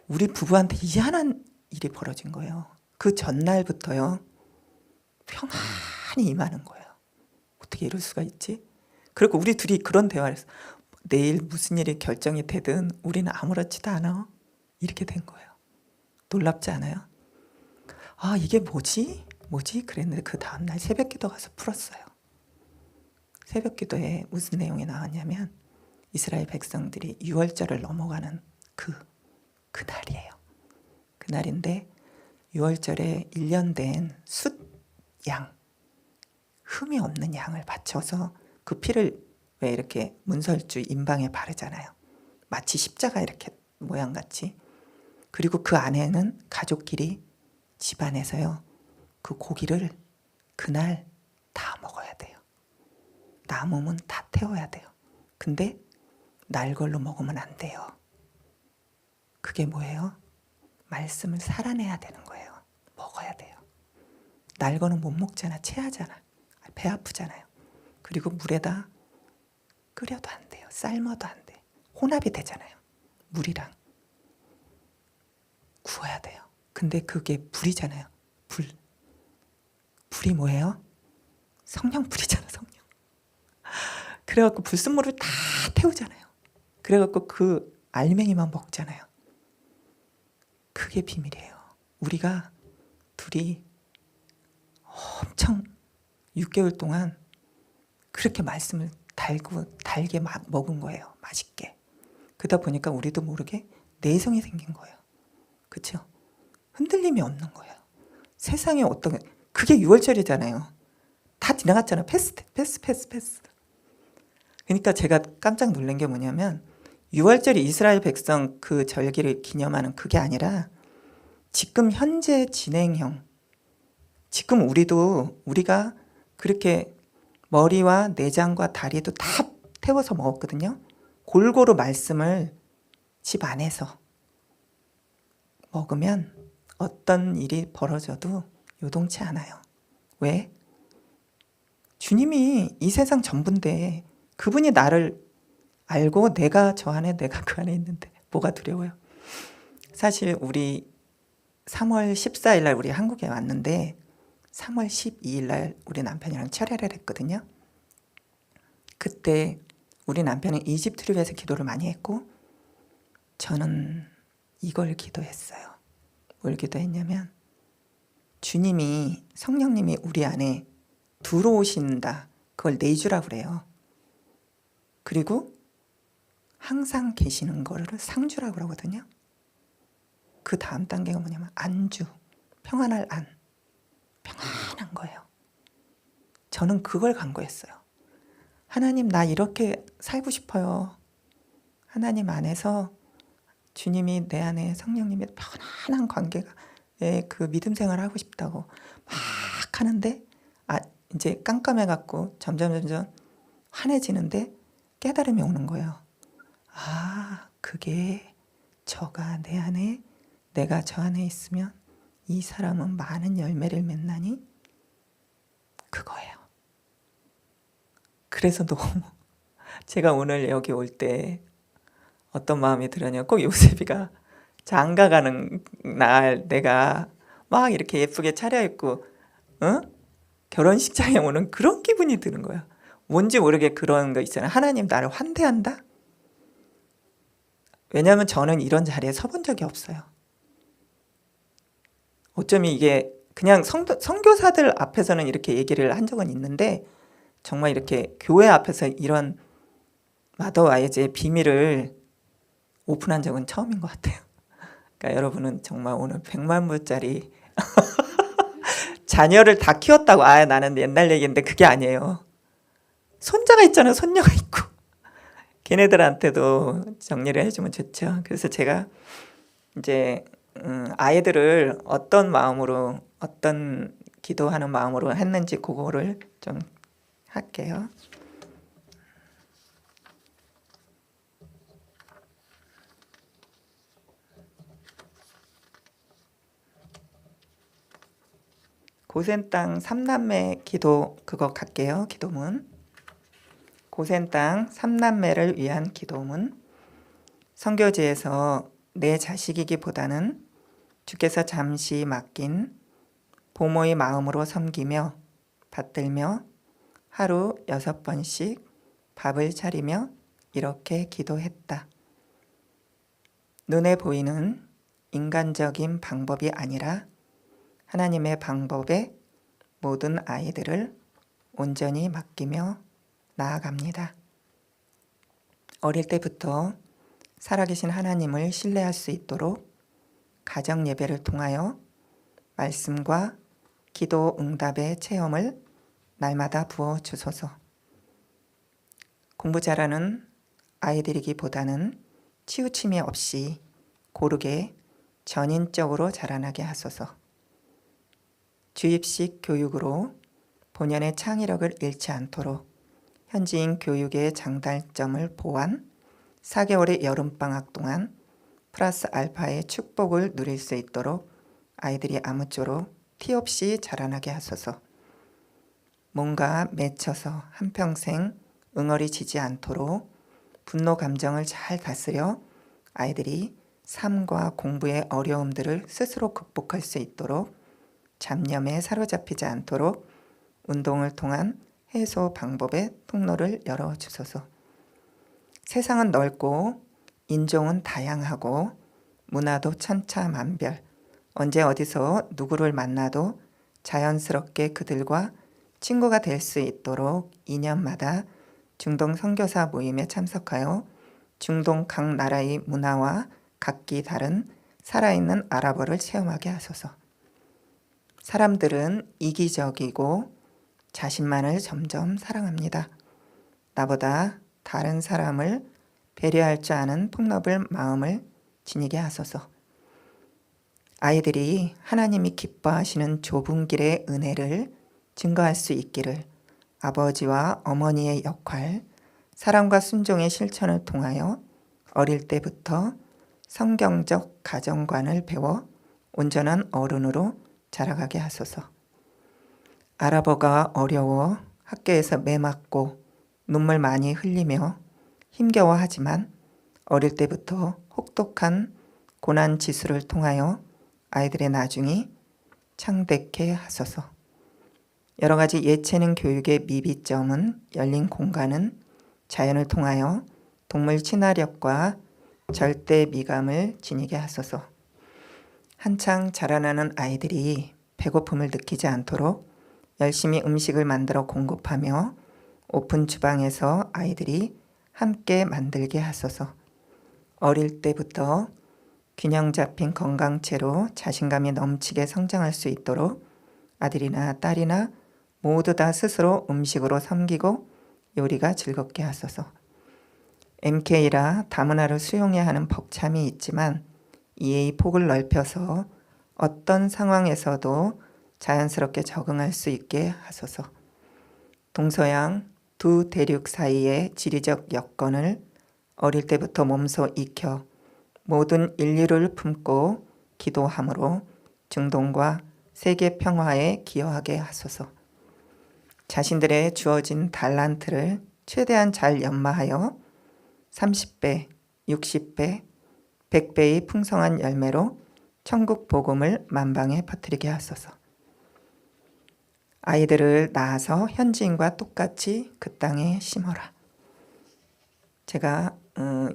S1: 우리 부부한테 희한한 일이 벌어진 거예요. 그 전날부터요, 평안히 임하는 거예요. 어떻게 이럴 수가 있지? 그리고 우리 둘이 그런 대화를 했어. 내일 무슨 일이 결정이 되든 우리는 아무렇지도 않아. 이렇게 된 거예요. 놀랍지 않아요? 이게 뭐지? 그랬는데 그 다음날 새벽기도 가서 풀었어요. 새벽기도에 무슨 내용이 나왔냐면 이스라엘 백성들이 유월절을 넘어가는 그날이에요. 그날인데 유월절에 1년 된 숫양, 흠이 없는 양을 바쳐서 그 피를 왜 이렇게 문설주 인방에 바르잖아요. 마치 십자가 이렇게 모양같이. 그리고 그 안에는 가족끼리 집안에서요, 그 고기를 그날 다 먹어야 돼요. 남으면 다 태워야 돼요. 근데 날 걸로 먹으면 안 돼요. 그게 뭐예요? 말씀을 살아내야 되는 거예요. 먹어야 돼요. 날 거는 못 먹잖아. 체하잖아. 배 아프잖아요. 그리고 물에다 끓여도 안 돼요. 삶아도 안 돼. 혼합이 되잖아요. 물이랑. 구워야 돼요. 근데 그게 불이잖아요. 불이 뭐예요? 성령불이잖아, 성령. 그래갖고 불순물을 다 태우잖아요. 그래갖고 그 알맹이만 먹잖아요. 그게 비밀이에요. 우리가 둘이 엄청 6개월 동안 그렇게 말씀을 달게 먹은 거예요. 맛있게. 그러다 보니까 우리도 모르게 내성이 생긴 거예요. 그렇죠? 흔들림이 없는 거예요. 세상에 그게 6월절이잖아요. 다 지나갔잖아요. 패스. 그러니까 제가 깜짝 놀란 게 뭐냐면 6월절이 이스라엘 백성 그 절기를 기념하는 그게 아니라 지금 현재 진행형, 지금 우리가 그렇게 머리와 내장과 다리도 다 태워서 먹었거든요. 골고루 말씀을 집 안에서 먹으면 어떤 일이 벌어져도 요동치 않아요. 왜? 주님이 이 세상 전부인데 그분이 나를 알고 내가 저 안에 내가 그 안에 있는데 뭐가 두려워요? 사실 우리 3월 14일 날 우리 한국에 왔는데 3월 12일 날 우리 남편이랑 철회를 했거든요. 그때 우리 남편은 이집 트립에서 기도를 많이 했고 저는 이걸 기도했어요. 뭘 기도했냐면 주님이 성령님이 우리 안에 들어오신다. 그걸 내주라 그래요. 그리고 항상 계시는 거를 상주라고 그러거든요. 그 다음 단계가 뭐냐면 안주, 평안할 안, 평안한 거예요. 저는 그걸 간구했어요. 하나님, 나 이렇게 살고 싶어요. 하나님 안에서 주님이 내 안에 성령님의 편안한 관계가 그 믿음 생활을 하고 싶다고 막 하는데 이제 깜깜해갖고 점점 환해지는데 깨달음이 오는 거예요. 그게 저가 내 안에, 내가 저 안에 있으면 이 사람은 많은 열매를 맺나니? 그거예요. 그래서 너무 제가 오늘 여기 올 때 어떤 마음이 들었냐, 꼭 요셉이가 장가가는 날 내가 막 이렇게 예쁘게 차려입고 결혼식장에 오는 그런 기분이 드는 거야. 뭔지 모르게 그런 거 있잖아요. 하나님 나를 환대한다? 왜냐하면 저는 이런 자리에 서본 적이 없어요. 어쩌면 이게 그냥 선교사들 앞에서는 이렇게 얘기를 한 적은 있는데 정말 이렇게 교회 앞에서 이런 마더 와이즈의 비밀을 오픈한 적은 처음인 것 같아요. 그러니까 여러분은 정말 오늘 100만 불짜리 자녀를 다 키웠다고 나는 옛날 얘기인데 그게 아니에요. 손자가 있잖아요. 손녀가 있고 걔네들한테도 정리를 해주면 좋죠. 그래서 제가 이제 아이들을 어떤 마음으로 어떤 기도하는 마음으로 했는지 그거를 좀 할게요. 고센 땅 삼남매 기도 그거 갈게요. 기도문. 고센 땅 삼남매를 위한 기도문. 선교지에서 내 자식이기보다는 주께서 잠시 맡긴 부모의 마음으로 섬기며 받들며 하루 6번씩 밥을 차리며 이렇게 기도했다. 눈에 보이는 인간적인 방법이 아니라 하나님의 방법에 모든 아이들을 온전히 맡기며 나아갑니다. 어릴 때부터 살아계신 하나님을 신뢰할 수 있도록 가정 예배를 통하여 말씀과 기도 응답의 체험을 날마다 부어 주소서. 공부 잘하는 아이들이기보다는 치우침이 없이 고르게 전인적으로 자라나게 하소서. 주입식 교육으로 본연의 창의력을 잃지 않도록 현지인 교육의 장단점을 보완, 4개월의 여름방학 동안 플러스 알파의 축복을 누릴 수 있도록 아이들이 아무쪼록 티 없이 자라나게 하소서. 뭔가 맺혀서 한평생 응어리지지 않도록 분노 감정을 잘 다스려 아이들이 삶과 공부의 어려움들을 스스로 극복할 수 있도록 잡념에 사로잡히지 않도록 운동을 통한 해소 방법의 통로를 열어주소서. 세상은 넓고 인종은 다양하고 문화도 천차만별, 언제 어디서 누구를 만나도 자연스럽게 그들과 친구가 될 수 있도록 2년마다 중동 선교사 모임에 참석하여 중동 각 나라의 문화와 각기 다른 살아있는 아랍어를 체험하게 하소서. 사람들은 이기적이고 자신만을 점점 사랑합니다. 나보다 다른 사람을 배려할 줄 아는 폭넓은 마음을 지니게 하소서. 아이들이 하나님이 기뻐하시는 좁은 길의 은혜를 증거할 수 있기를 아버지와 어머니의 역할, 사랑과 순종의 실천을 통하여 어릴 때부터 성경적 가정관을 배워 온전한 어른으로 자라가게 하소서. 아랍어가 어려워 학교에서 매맞고 눈물 많이 흘리며 힘겨워하지만 어릴 때부터 혹독한 고난 지수를 통하여 아이들의 나중이 창백해 하소서. 여러 가지 예체능 교육의 미비점은 열린 공간은 자연을 통하여 동물 친화력과 절대 미감을 지니게 하소서. 한창 자라나는 아이들이 배고픔을 느끼지 않도록 열심히 음식을 만들어 공급하며 오픈 주방에서 아이들이 함께 만들게 하소서. 어릴 때부터 균형 잡힌 건강체로 자신감이 넘치게 성장할 수 있도록 아들이나 딸이나 모두 다 스스로 음식으로 섬기고 요리가 즐겁게 하소서. MK라 다문화를 수용해야 하는 벅참이 있지만 이해의 폭을 넓혀서 어떤 상황에서도 자연스럽게 적응할 수 있게 하소서. 동서양 두 대륙 사이의 지리적 여건을 어릴 때부터 몸소 익혀 모든 인류를 품고 기도함으로 중동과 세계 평화에 기여하게 하소서. 자신들의 주어진 달란트를 최대한 잘 연마하여 30배, 60배, 100배의 풍성한 열매로 천국 복음을 만방에 퍼뜨리게 하소서. 아이들을 낳아서 현지인과 똑같이 그 땅에 심어라. 제가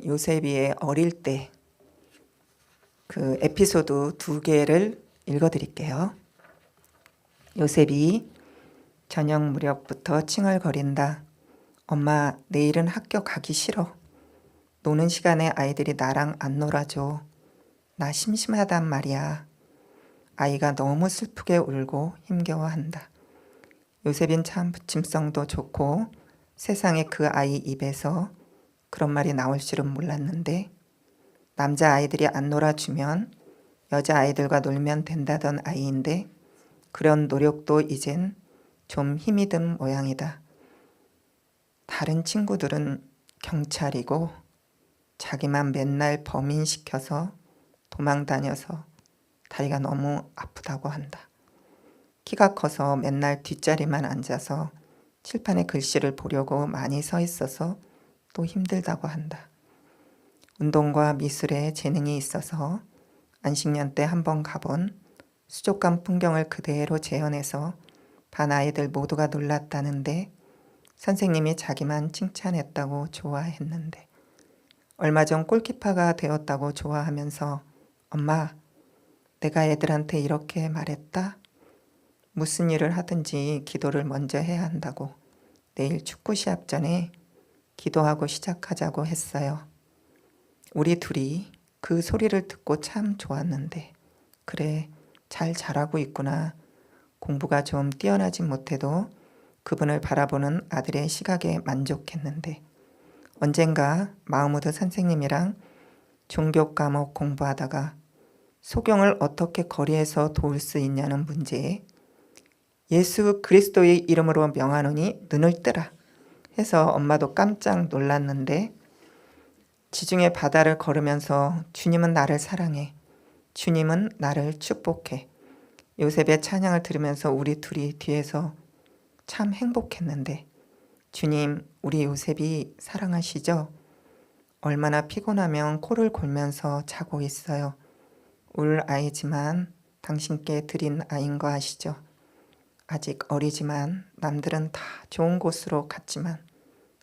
S1: 요셉이의 어릴 때 그 에피소드 2개를 읽어드릴게요. 요셉이 저녁 무렵부터 칭얼거린다. 엄마, 내일은 학교 가기 싫어. 노는 시간에 아이들이 나랑 안 놀아줘. 나 심심하단 말이야. 아이가 너무 슬프게 울고 힘겨워한다. 요셉인 참 부침성도 좋고 세상에 그 아이 입에서 그런 말이 나올 줄은 몰랐는데 남자 아이들이 안 놀아주면 여자 아이들과 놀면 된다던 아이인데 그런 노력도 이젠 좀 힘이 든 모양이다. 다른 친구들은 경찰이고 자기만 맨날 범인시켜서 도망 다녀서 다리가 너무 아프다고 한다. 키가 커서 맨날 뒷자리만 앉아서 칠판에 글씨를 보려고 많이 서 있어서 또 힘들다고 한다. 운동과 미술에 재능이 있어서 안식년 때 한번 가본 수족관 풍경을 그대로 재현해서 반 아이들 모두가 놀랐다는데 선생님이 자기만 칭찬했다고 좋아했는데 얼마 전 골키퍼가 되었다고 좋아하면서 엄마, 내가 애들한테 이렇게 말했다? 무슨 일을 하든지 기도를 먼저 해야 한다고 내일 축구 시합 전에 기도하고 시작하자고 했어요. 우리 둘이 그 소리를 듣고 참 좋았는데 그래, 잘 자라고 있구나. 공부가 좀 뛰어나지 못해도 그분을 바라보는 아들의 시각에 만족했는데 언젠가 마흐무드 선생님이랑 종교 과목 공부하다가 소경을 어떻게 거리에서 도울 수 있냐는 문제에 예수 그리스도의 이름으로 명하노니 눈을 뜨라 해서 엄마도 깜짝 놀랐는데 지중해 바다를 걸으면서 주님은 나를 사랑해, 주님은 나를 축복해 요셉의 찬양을 들으면서 우리 둘이 뒤에서 참 행복했는데 주님, 우리 요셉이 사랑하시죠? 얼마나 피곤하면 코를 골면서 자고 있어요. 울 아이지만 당신께 드린 아이인 거 아시죠? 아직 어리지만 남들은 다 좋은 곳으로 갔지만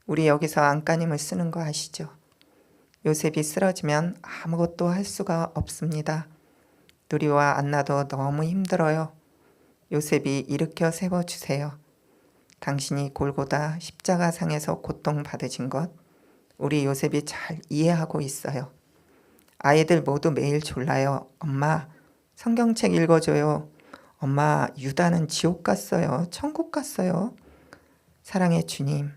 S1: 우리 여기서 안간힘을 쓰는 거 아시죠? 요셉이 쓰러지면 아무것도 할 수가 없습니다. 누리와 안나도 너무 힘들어요. 요셉이 일으켜 세워주세요. 당신이 골고다 십자가상에서 고통받으신 것 우리 요셉이 잘 이해하고 있어요. 아이들 모두 매일 졸라요. 엄마, 성경책 읽어줘요. 엄마, 유다는 지옥 갔어요. 천국 갔어요. 사랑의 주님,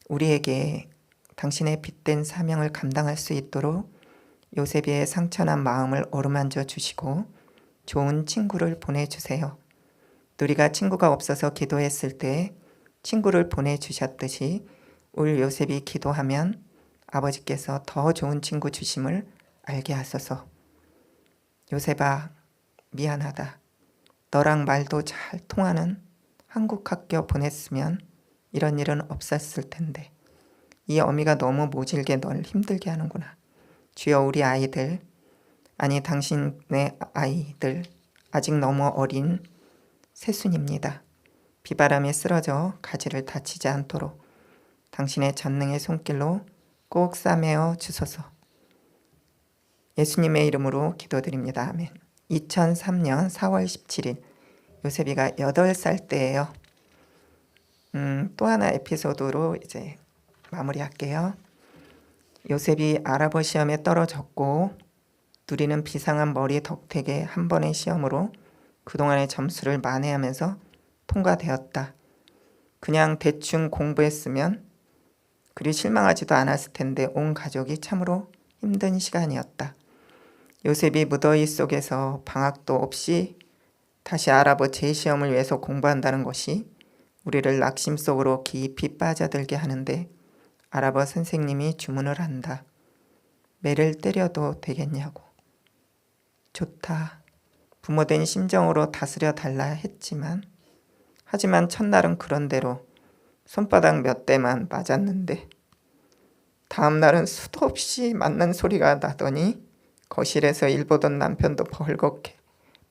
S1: 우리에게 당신의 빛된 사명을 감당할 수 있도록 요셉의 상처난 마음을 어루만져 주시고 좋은 친구를 보내주세요. 누리가 친구가 없어서 기도했을 때 친구를 보내주셨듯이 울 요셉이 기도하면 아버지께서 더 좋은 친구 주심을 알게 하소서. 요셉아, 미안하다. 너랑 말도 잘 통하는 한국 학교 보냈으면 이런 일은 없었을 텐데 이 어미가 너무 모질게 널 힘들게 하는구나. 주여 우리 아이들, 아니 당신의 아이들 아직 너무 어린 새순입니다. 비바람에 쓰러져 가지를 다치지 않도록 당신의 전능의 손길로 꼭 싸매어 주소서. 예수님의 이름으로 기도드립니다. 아멘. 2003년 4월 17일 요셉이가 8살 때예요. 또 하나 에피소드로 이제 마무리할게요. 요셉이 아랍어 시험에 떨어졌고 누리는 비상한 머리 덕택에 한 번의 시험으로 그동안의 점수를 만회하면서 통과되었다. 그냥 대충 공부했으면 그리 실망하지도 않았을 텐데 온 가족이 참으로 힘든 시간이었다. 요셉이 무더위 속에서 방학도 없이 다시 아랍어 재시험을 위해서 공부한다는 것이 우리를 낙심 속으로 깊이 빠져들게 하는데 아랍어 선생님이 주문을 한다. 매를 때려도 되겠냐고. 좋다. 부모된 심정으로 다스려 달라 했지만 하지만 첫날은 그런대로 손바닥 몇 대만 맞았는데 다음 날은 수도 없이 맞는 소리가 나더니 거실에서 일 보던 남편도 벌겋게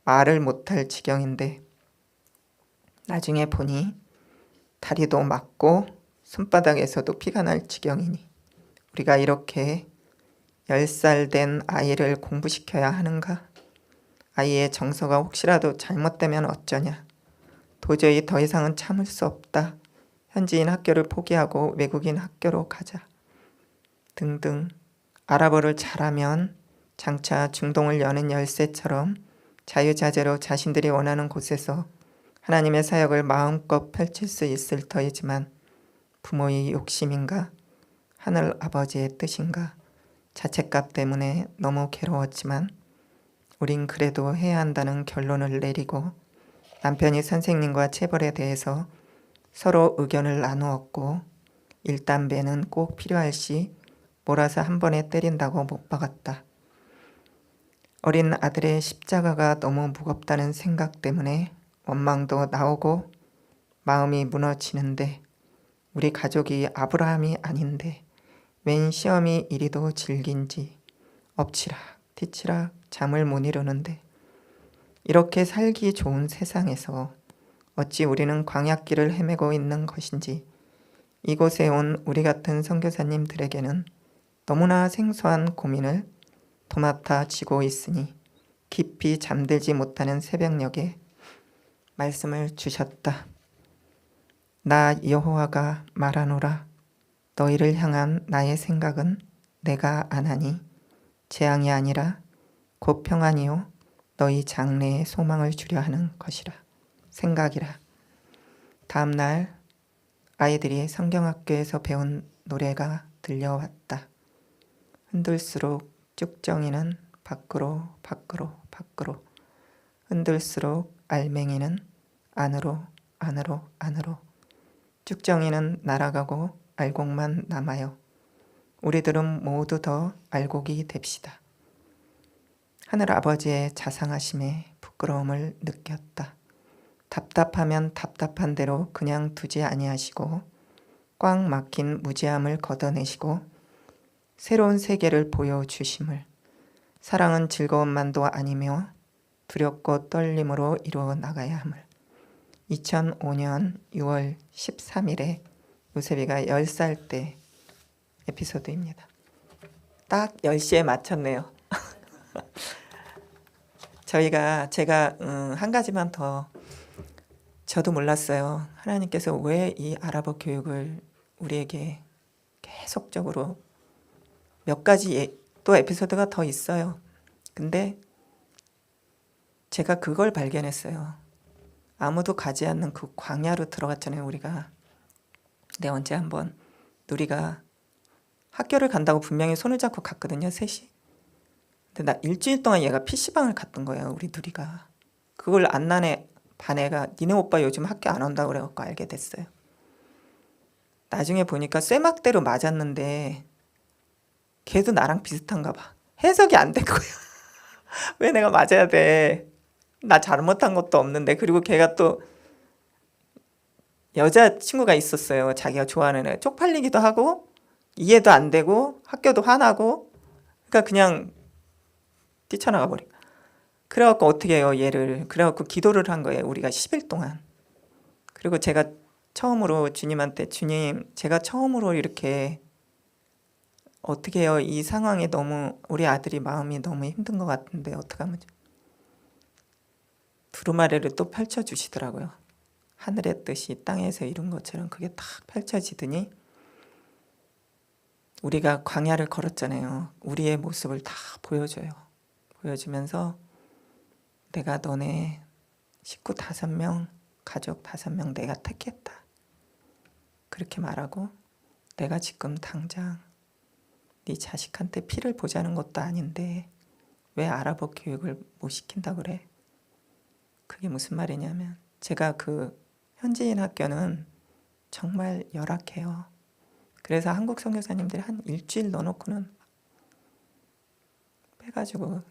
S1: 말을 못할 지경인데 나중에 보니 다리도 맞고 손바닥에서도 피가 날 지경이니 우리가 이렇게 10살 된 아이를 공부시켜야 하는가? 아이의 정서가 혹시라도 잘못되면 어쩌냐? 도저히 더 이상은 참을 수 없다. 현지인 학교를 포기하고 외국인 학교로 가자. 등등. 아랍어를 잘하면 장차 중동을 여는 열쇠처럼 자유자재로 자신들이 원하는 곳에서 하나님의 사역을 마음껏 펼칠 수 있을 터이지만 부모의 욕심인가? 하늘 아버지의 뜻인가? 자책감 때문에 너무 괴로웠지만 우린 그래도 해야 한다는 결론을 내리고 남편이 선생님과 체벌에 대해서 서로 의견을 나누었고 일담배는 꼭 필요할 시 몰아서 한 번에 때린다고 못 박았다. 어린 아들의 십자가가 너무 무겁다는 생각 때문에 원망도 나오고 마음이 무너지는데 우리 가족이 아브라함이 아닌데 웬 시험이 이리도 질긴지 엎치락 뒤치락 잠을 못 이루는데 이렇게 살기 좋은 세상에서 어찌 우리는 광야길을 헤매고 있는 것인지 이곳에 온 우리 같은 선교사님들에게는 너무나 생소한 고민을 도맡아 지고 있으니 깊이 잠들지 못하는 새벽녘에 말씀을 주셨다. 나 여호와가 말하노라. 너희를 향한 나의 생각은 내가 아나니 재앙이 아니라 곧 평안이요 너희 장래에 소망을 주려 하는 것이라. 생각이라. 다음 날 아이들이 성경학교에서 배운 노래가 들려왔다. 흔들수록 쭉정이는 밖으로 밖으로 밖으로 흔들수록 알맹이는 안으로 안으로 안으로 쭉정이는 날아가고 알곡만 남아요. 우리들은 모두 더 알곡이 됩시다. 하늘 아버지의 자상하심에 부끄러움을 느꼈다. 답답하면 답답한 대로 그냥 두지 아니하시고 꽉 막힌 무지함을 걷어내시고 새로운 세계를 보여주심을 사랑은 즐거움만도 아니며 두렵고 떨림으로 이루어 나가야 함을 2005년 6월 13일에 요셉이가 10살 때 에피소드입니다. 딱 10시에 맞췄네요. 제가 한 가지만 더 저도 몰랐어요. 하나님께서 왜 이 아랍어 교육을 우리에게 계속적으로 몇 가지 또 에피소드가 더 있어요. 근데 제가 그걸 발견했어요. 아무도 가지 않는 그 광야로 들어갔잖아요, 우리가. 근데 언제 한번 누리가 학교를 간다고 분명히 손을 잡고 갔거든요, 셋이. 근데 나 일주일 동안 얘가 PC방을 갔던 거예요, 우리 누리가. 그걸 안 나네 반 애가 니네 오빠 요즘 학교 안 온다고 그래갖고 알게 됐어요. 나중에 보니까 쇠막대로 맞았는데 걔도 나랑 비슷한가 봐. 해석이 안 된 거예요. 왜 내가 맞아야 돼? 나 잘못한 것도 없는데. 그리고 걔가 또 여자친구가 있었어요. 자기가 좋아하는 애. 쪽팔리기도 하고 이해도 안 되고 학교도 화나고 그러니까 그냥 뛰쳐나가 버려. 그래갖고 어떻게 해요 얘를. 그래갖고 기도를 한 거예요. 우리가 10일 동안. 그리고 제가 처음으로 주님한테 주님 제가 처음으로 이렇게 어떻게 해요. 이 상황에 너무 우리 아들이 마음이 너무 힘든 것 같은데 어떡하면 두루마리를 또 펼쳐주시더라고요. 하늘의 뜻이 땅에서 이룬 것처럼 그게 딱 펼쳐지더니 우리가 광야를 걸었잖아요. 우리의 모습을 다 보여줘요. 보여주면서 내가 너네 식구 5명, 가족 5명 내가 택했다. 그렇게 말하고 내가 지금 당장 네 자식한테 피를 보자는 것도 아닌데 왜 아랍어 교육을 못 시킨다 그래? 그게 무슨 말이냐면 제가 그 현지인 학교는 정말 열악해요. 그래서 한국 선교사님들이 한 일주일 넣어놓고는 빼가지고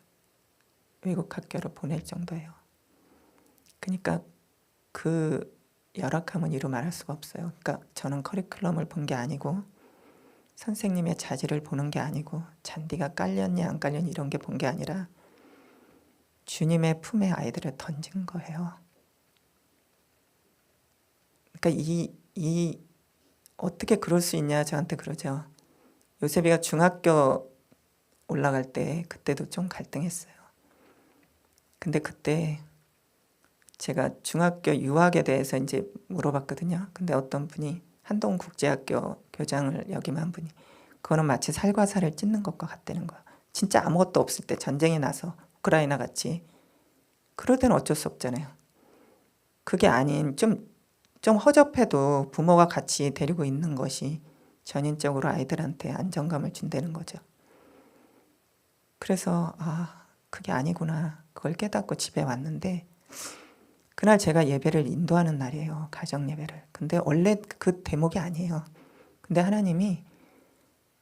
S1: 외국 학교로 보낼 정도예요. 그러니까 그 열악함은 이루 말할 수가 없어요. 그러니까 저는 커리큘럼을 본 게 아니고 선생님의 자질을 보는 게 아니고 잔디가 깔렸냐 안 깔렸냐 이런 게 본 게 아니라 주님의 품에 아이들을 던진 거예요. 그러니까 이 어떻게 그럴 수 있냐 저한테 그러죠. 요셉이가 중학교 올라갈 때 그때도 좀 갈등했어요. 근데 그때 제가 중학교 유학에 대해서 이제 물어봤거든요. 근데 어떤 분이 한동국제학교 교장을 역임한 분이 그거는 마치 살과 살을 찢는 것과 같다는 거야. 진짜 아무것도 없을 때 전쟁이 나서 우크라이나 같이 그럴 때는 어쩔 수 없잖아요. 그게 아닌 좀 허접해도 부모가 같이 데리고 있는 것이 전인적으로 아이들한테 안정감을 준다는 거죠. 그래서 그게 아니구나 그걸 깨닫고 집에 왔는데 그날 제가 예배를 인도하는 날이에요. 가정 예배를. 근데 원래 그 대목이 아니에요. 근데 하나님이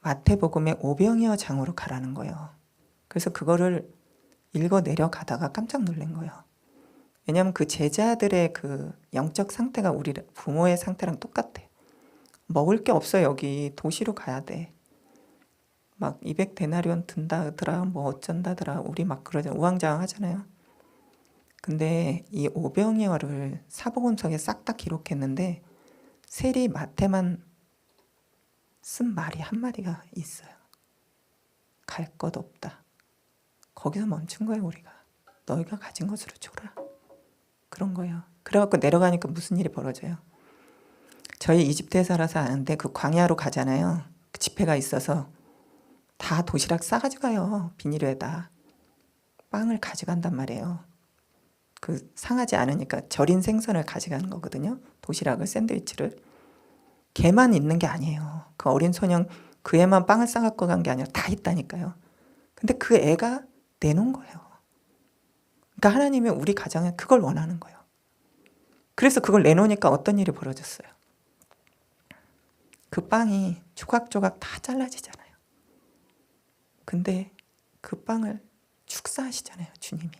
S1: 마태복음의 오병이어 장으로 가라는 거예요. 그래서 그거를 읽어 내려가다가 깜짝 놀란 거예요. 왜냐하면 그 제자들의 그 영적 상태가 우리 부모의 상태랑 똑같아. 먹을 게 없어. 여기 도시로 가야 돼. 막 200데나리온 든다더라 뭐 어쩐다더라 우리 막 그러잖아. 우왕좌왕 하잖아요. 근데 이 오병이어를 사복음서에 싹 다 기록했는데 세리 마태만 쓴 말이 한마디가 있어요. 갈 것 없다. 거기서 멈춘 거예요. 우리가. 너희가 가진 것으로 줘라. 그런 거예요. 그래갖고 내려가니까 무슨 일이 벌어져요. 저희 이집트에 살아서 아는데 그 광야로 가잖아요. 그 집회가 있어서 다 도시락 싸가지고 가요. 비닐에다. 빵을 가져간단 말이에요. 그 상하지 않으니까 절인 생선을 가져가는 거거든요. 도시락을 샌드위치를. 걔만 있는 게 아니에요. 그 어린 소년 그 애만 빵을 싸갖고 간 게 아니라 다 있다니까요. 근데 그 애가 내놓은 거예요. 그러니까 하나님이 우리 가정에 그걸 원하는 거예요. 그래서 그걸 내놓으니까 어떤 일이 벌어졌어요. 그 빵이 조각조각 다 잘라지잖아요. 근데 그 빵을 축사하시잖아요. 주님이.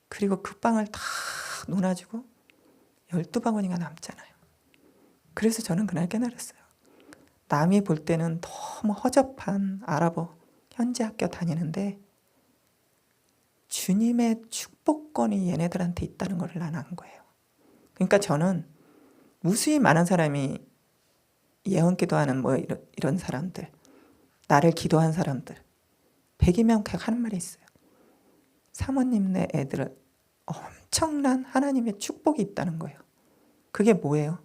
S1: 그리고 그 빵을 다 놓아주고 12바구니가 남잖아요. 그래서 저는 그날 깨달았어요. 남이 볼 때는 너무 허접한 아랍어 현지 학교 다니는데 주님의 축복권이 얘네들한테 있다는 걸 난 안 거예요. 그러니까 저는 무수히 많은 사람이 예언 기도하는 뭐 이런 사람들, 나를 기도한 사람들 100이면 하는 말이 있어요. 사모님네 애들은 엄청난 하나님의 축복이 있다는 거예요. 그게 뭐예요?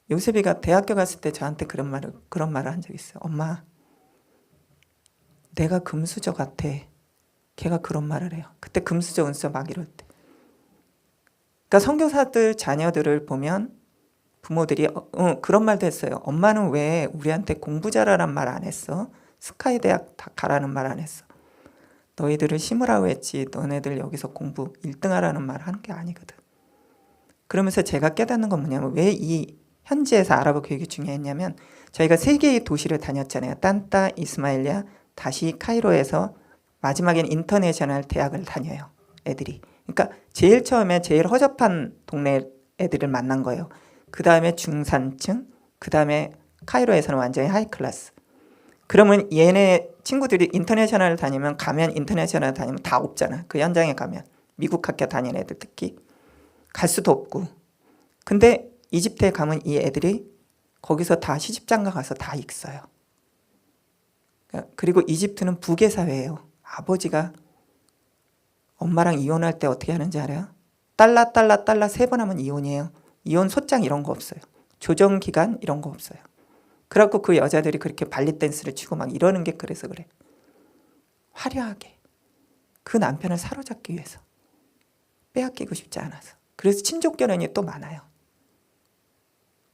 S1: 요셉이가 대학교 갔을 때 저한테 그런 말을 한 적이 있어요. 엄마, 내가 금수저 같아. 걔가 그런 말을 해요. 그때 금수저 은수저 막 이럴 때. 그러니까 선교사들 자녀들을 보면 부모들이 그런 말도 했어요. 엄마는 왜 우리한테 공부 잘하란 말 안 했어? 스카이 대학 다 가라는 말 안 했어? 너희들을 심으라고 했지 너네들 여기서 공부 1등 하라는 말 하는 게 아니거든. 그러면서 제가 깨닫는 건 뭐냐면 왜 이 현지에서 아랍어 교육이 중요했냐면 저희가 3개의 도시를 다녔잖아요. 딴따, 이스마일리아, 다시 카이로에서 마지막엔 인터내셔널 대학을 다녀요. 애들이. 그러니까 제일 처음에 제일 허접한 동네 애들을 만난 거예요. 그 다음에 중산층, 그 다음에 카이로에서는 완전히 하이 클래스. 그러면 얘네 친구들이 인터내셔널 다니면 인터내셔널 다니면 다 없잖아. 그 현장에 가면 미국 학교 다니는 애들 특히 갈 수도 없고. 근데 이집트에 가면 이 애들이 거기서 다 시집장가 가서 다 있어요. 그리고 이집트는 부계 사회예요. 아버지가 엄마랑 이혼할 때 어떻게 하는지 알아요? 달라 3번 하면 이혼이에요. 이혼 소장 이런 거 없어요. 조정 기간 이런 거 없어요. 그래갖고 그 여자들이 그렇게 발리 댄스를 추고 막 이러는 게 그래서 그래. 화려하게 그 남편을 사로잡기 위해서, 빼앗기고 싶지 않아서. 그래서 친족 결혼이 또 많아요.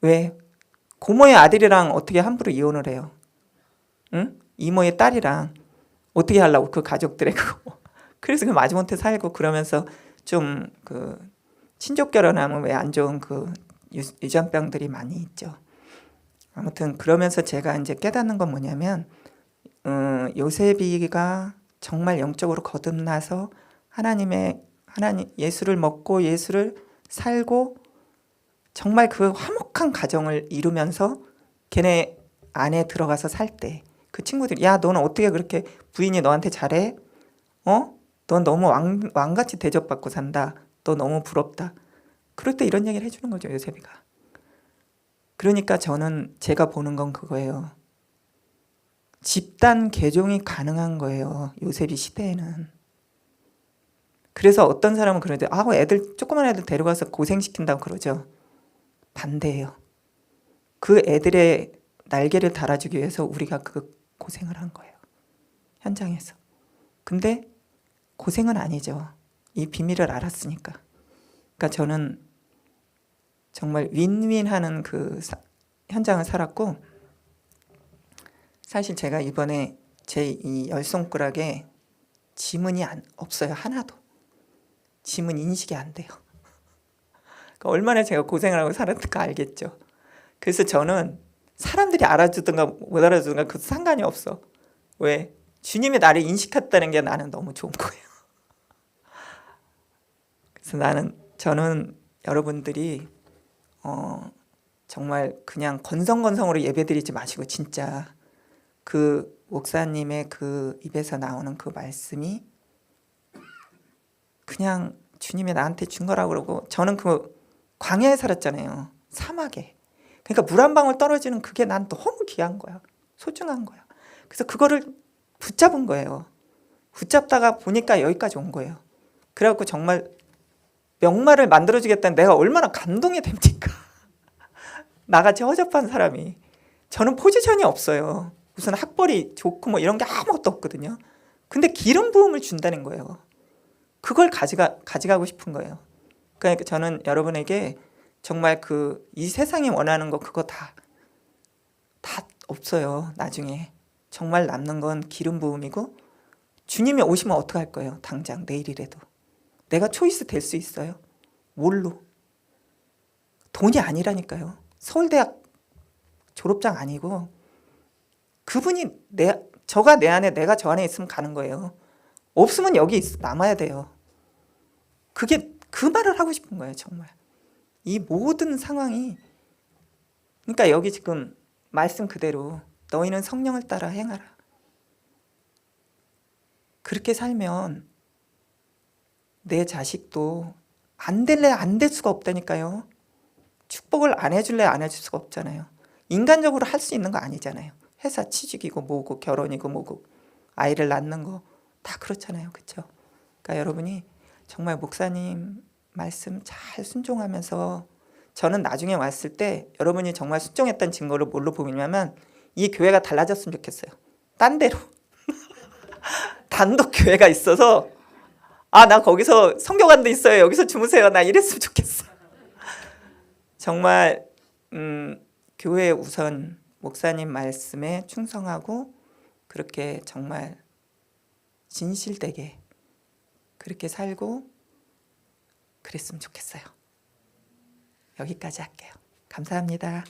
S1: 왜? 고모의 아들이랑 어떻게 함부로 이혼을 해요? 응? 이모의 딸이랑 어떻게 하려고, 그 가족들의 그거. 그래서 그 마지못해 살고 그러면서 좀 그 친족 결혼하면 왜 안 좋은 그 유전병들이 많이 있죠. 아무튼 그러면서 제가 이제 깨닫는 건 뭐냐면, 요셉이가 정말 영적으로 거듭나서 하나님 예수를 먹고 예수를 살고 정말 그 화목한 가정을 이루면서 걔네 안에 들어가서 살 때 그 친구들이, 야 너는 어떻게 그렇게 부인이 너한테 잘해? 넌 너무 왕같이 대접받고 산다. 너 너무 부럽다. 그럴 때 이런 얘기를 해주는 거죠, 요셉이가. 그러니까 저는 제가 보는 건 그거예요. 집단 개종이 가능한 거예요, 요셉이 시대에는. 그래서 어떤 사람은 그러죠. 애들, 조그만 애들 데려가서 고생시킨다고 그러죠. 반대예요. 그 애들의 날개를 달아주기 위해서 우리가 그 고생을 한 거예요, 현장에서. 근데 고생은 아니죠. 이 비밀을 알았으니까. 그러니까 저는 정말 윈윈하는 그 현장을 살았고, 사실 제가 이번에 제 이 열 손가락에 지문이 없어요. 하나도. 지문 인식이 안 돼요. 그러니까 얼마나 제가 고생을 하고 살았을까 알겠죠. 그래서 저는 사람들이 알아주든가 못 알아주든가 그 상관이 없어. 왜? 주님이 나를 인식했다는 게 나는 너무 좋은 거예요. 그래서 저는 여러분들이 정말 그냥 건성건성으로 예배드리지 마시고, 진짜 그 목사님의 그 입에서 나오는 그 말씀이 그냥 주님이 나한테 준 거라고 그러고, 저는 그 광야에 살았잖아요. 사막에. 그러니까 물 한 방울 떨어지는 그게 난 너무 귀한 거야. 소중한 거야. 그래서 그거를 붙잡은 거예요. 붙잡다가 보니까 여기까지 온 거예요. 그래갖고 정말 명마를 만들어주겠다는, 내가 얼마나 감동이 됩니까? 나같이 허접한 사람이. 저는 포지션이 없어요. 무슨 학벌이 좋고 뭐 이런 게 아무것도 없거든요. 근데 기름 부음을 준다는 거예요. 그걸 가져가고 싶은 거예요. 그러니까 저는 여러분에게 정말 이 세상이 원하는 거 그거 다 없어요. 나중에 정말 남는 건 기름 부음이고, 주님이 오시면 어떡할 거예요? 당장 내일이라도 내가 초이스 될 수 있어요? 뭘로? 돈이 아니라니까요. 서울대학 졸업장 아니고 그분이 저가 내 안에, 내가 저 안에 있으면 가는 거예요. 없으면 여기 남아야 돼요. 그 말을 하고 싶은 거예요, 정말. 이 모든 상황이, 그러니까 여기 지금 말씀 그대로 너희는 성령을 따라 행하라. 그렇게 살면 내 자식도 안 될래 안 될 수가 없다니까요. 축복을 안 해줄래 안 해줄 수가 없잖아요. 인간적으로 할 수 있는 거 아니잖아요. 회사 취직이고 뭐고 결혼이고 뭐고 아이를 낳는 거 다 그렇잖아요. 그렇죠? 그러니까 여러분이 정말 목사님 말씀 잘 순종하면서, 저는 나중에 왔을 때 여러분이 정말 순종했다는 증거를 뭘로 보이냐면, 이 교회가 달라졌으면 좋겠어요. 딴 데로 단독 교회가 있어서, 나 거기서 성교관도 있어요, 여기서 주무세요, 나 이랬으면 좋겠어. 정말 교회 우선 목사님 말씀에 충성하고 그렇게 정말 진실되게 그렇게 살고 그랬으면 좋겠어요. 여기까지 할게요. 감사합니다.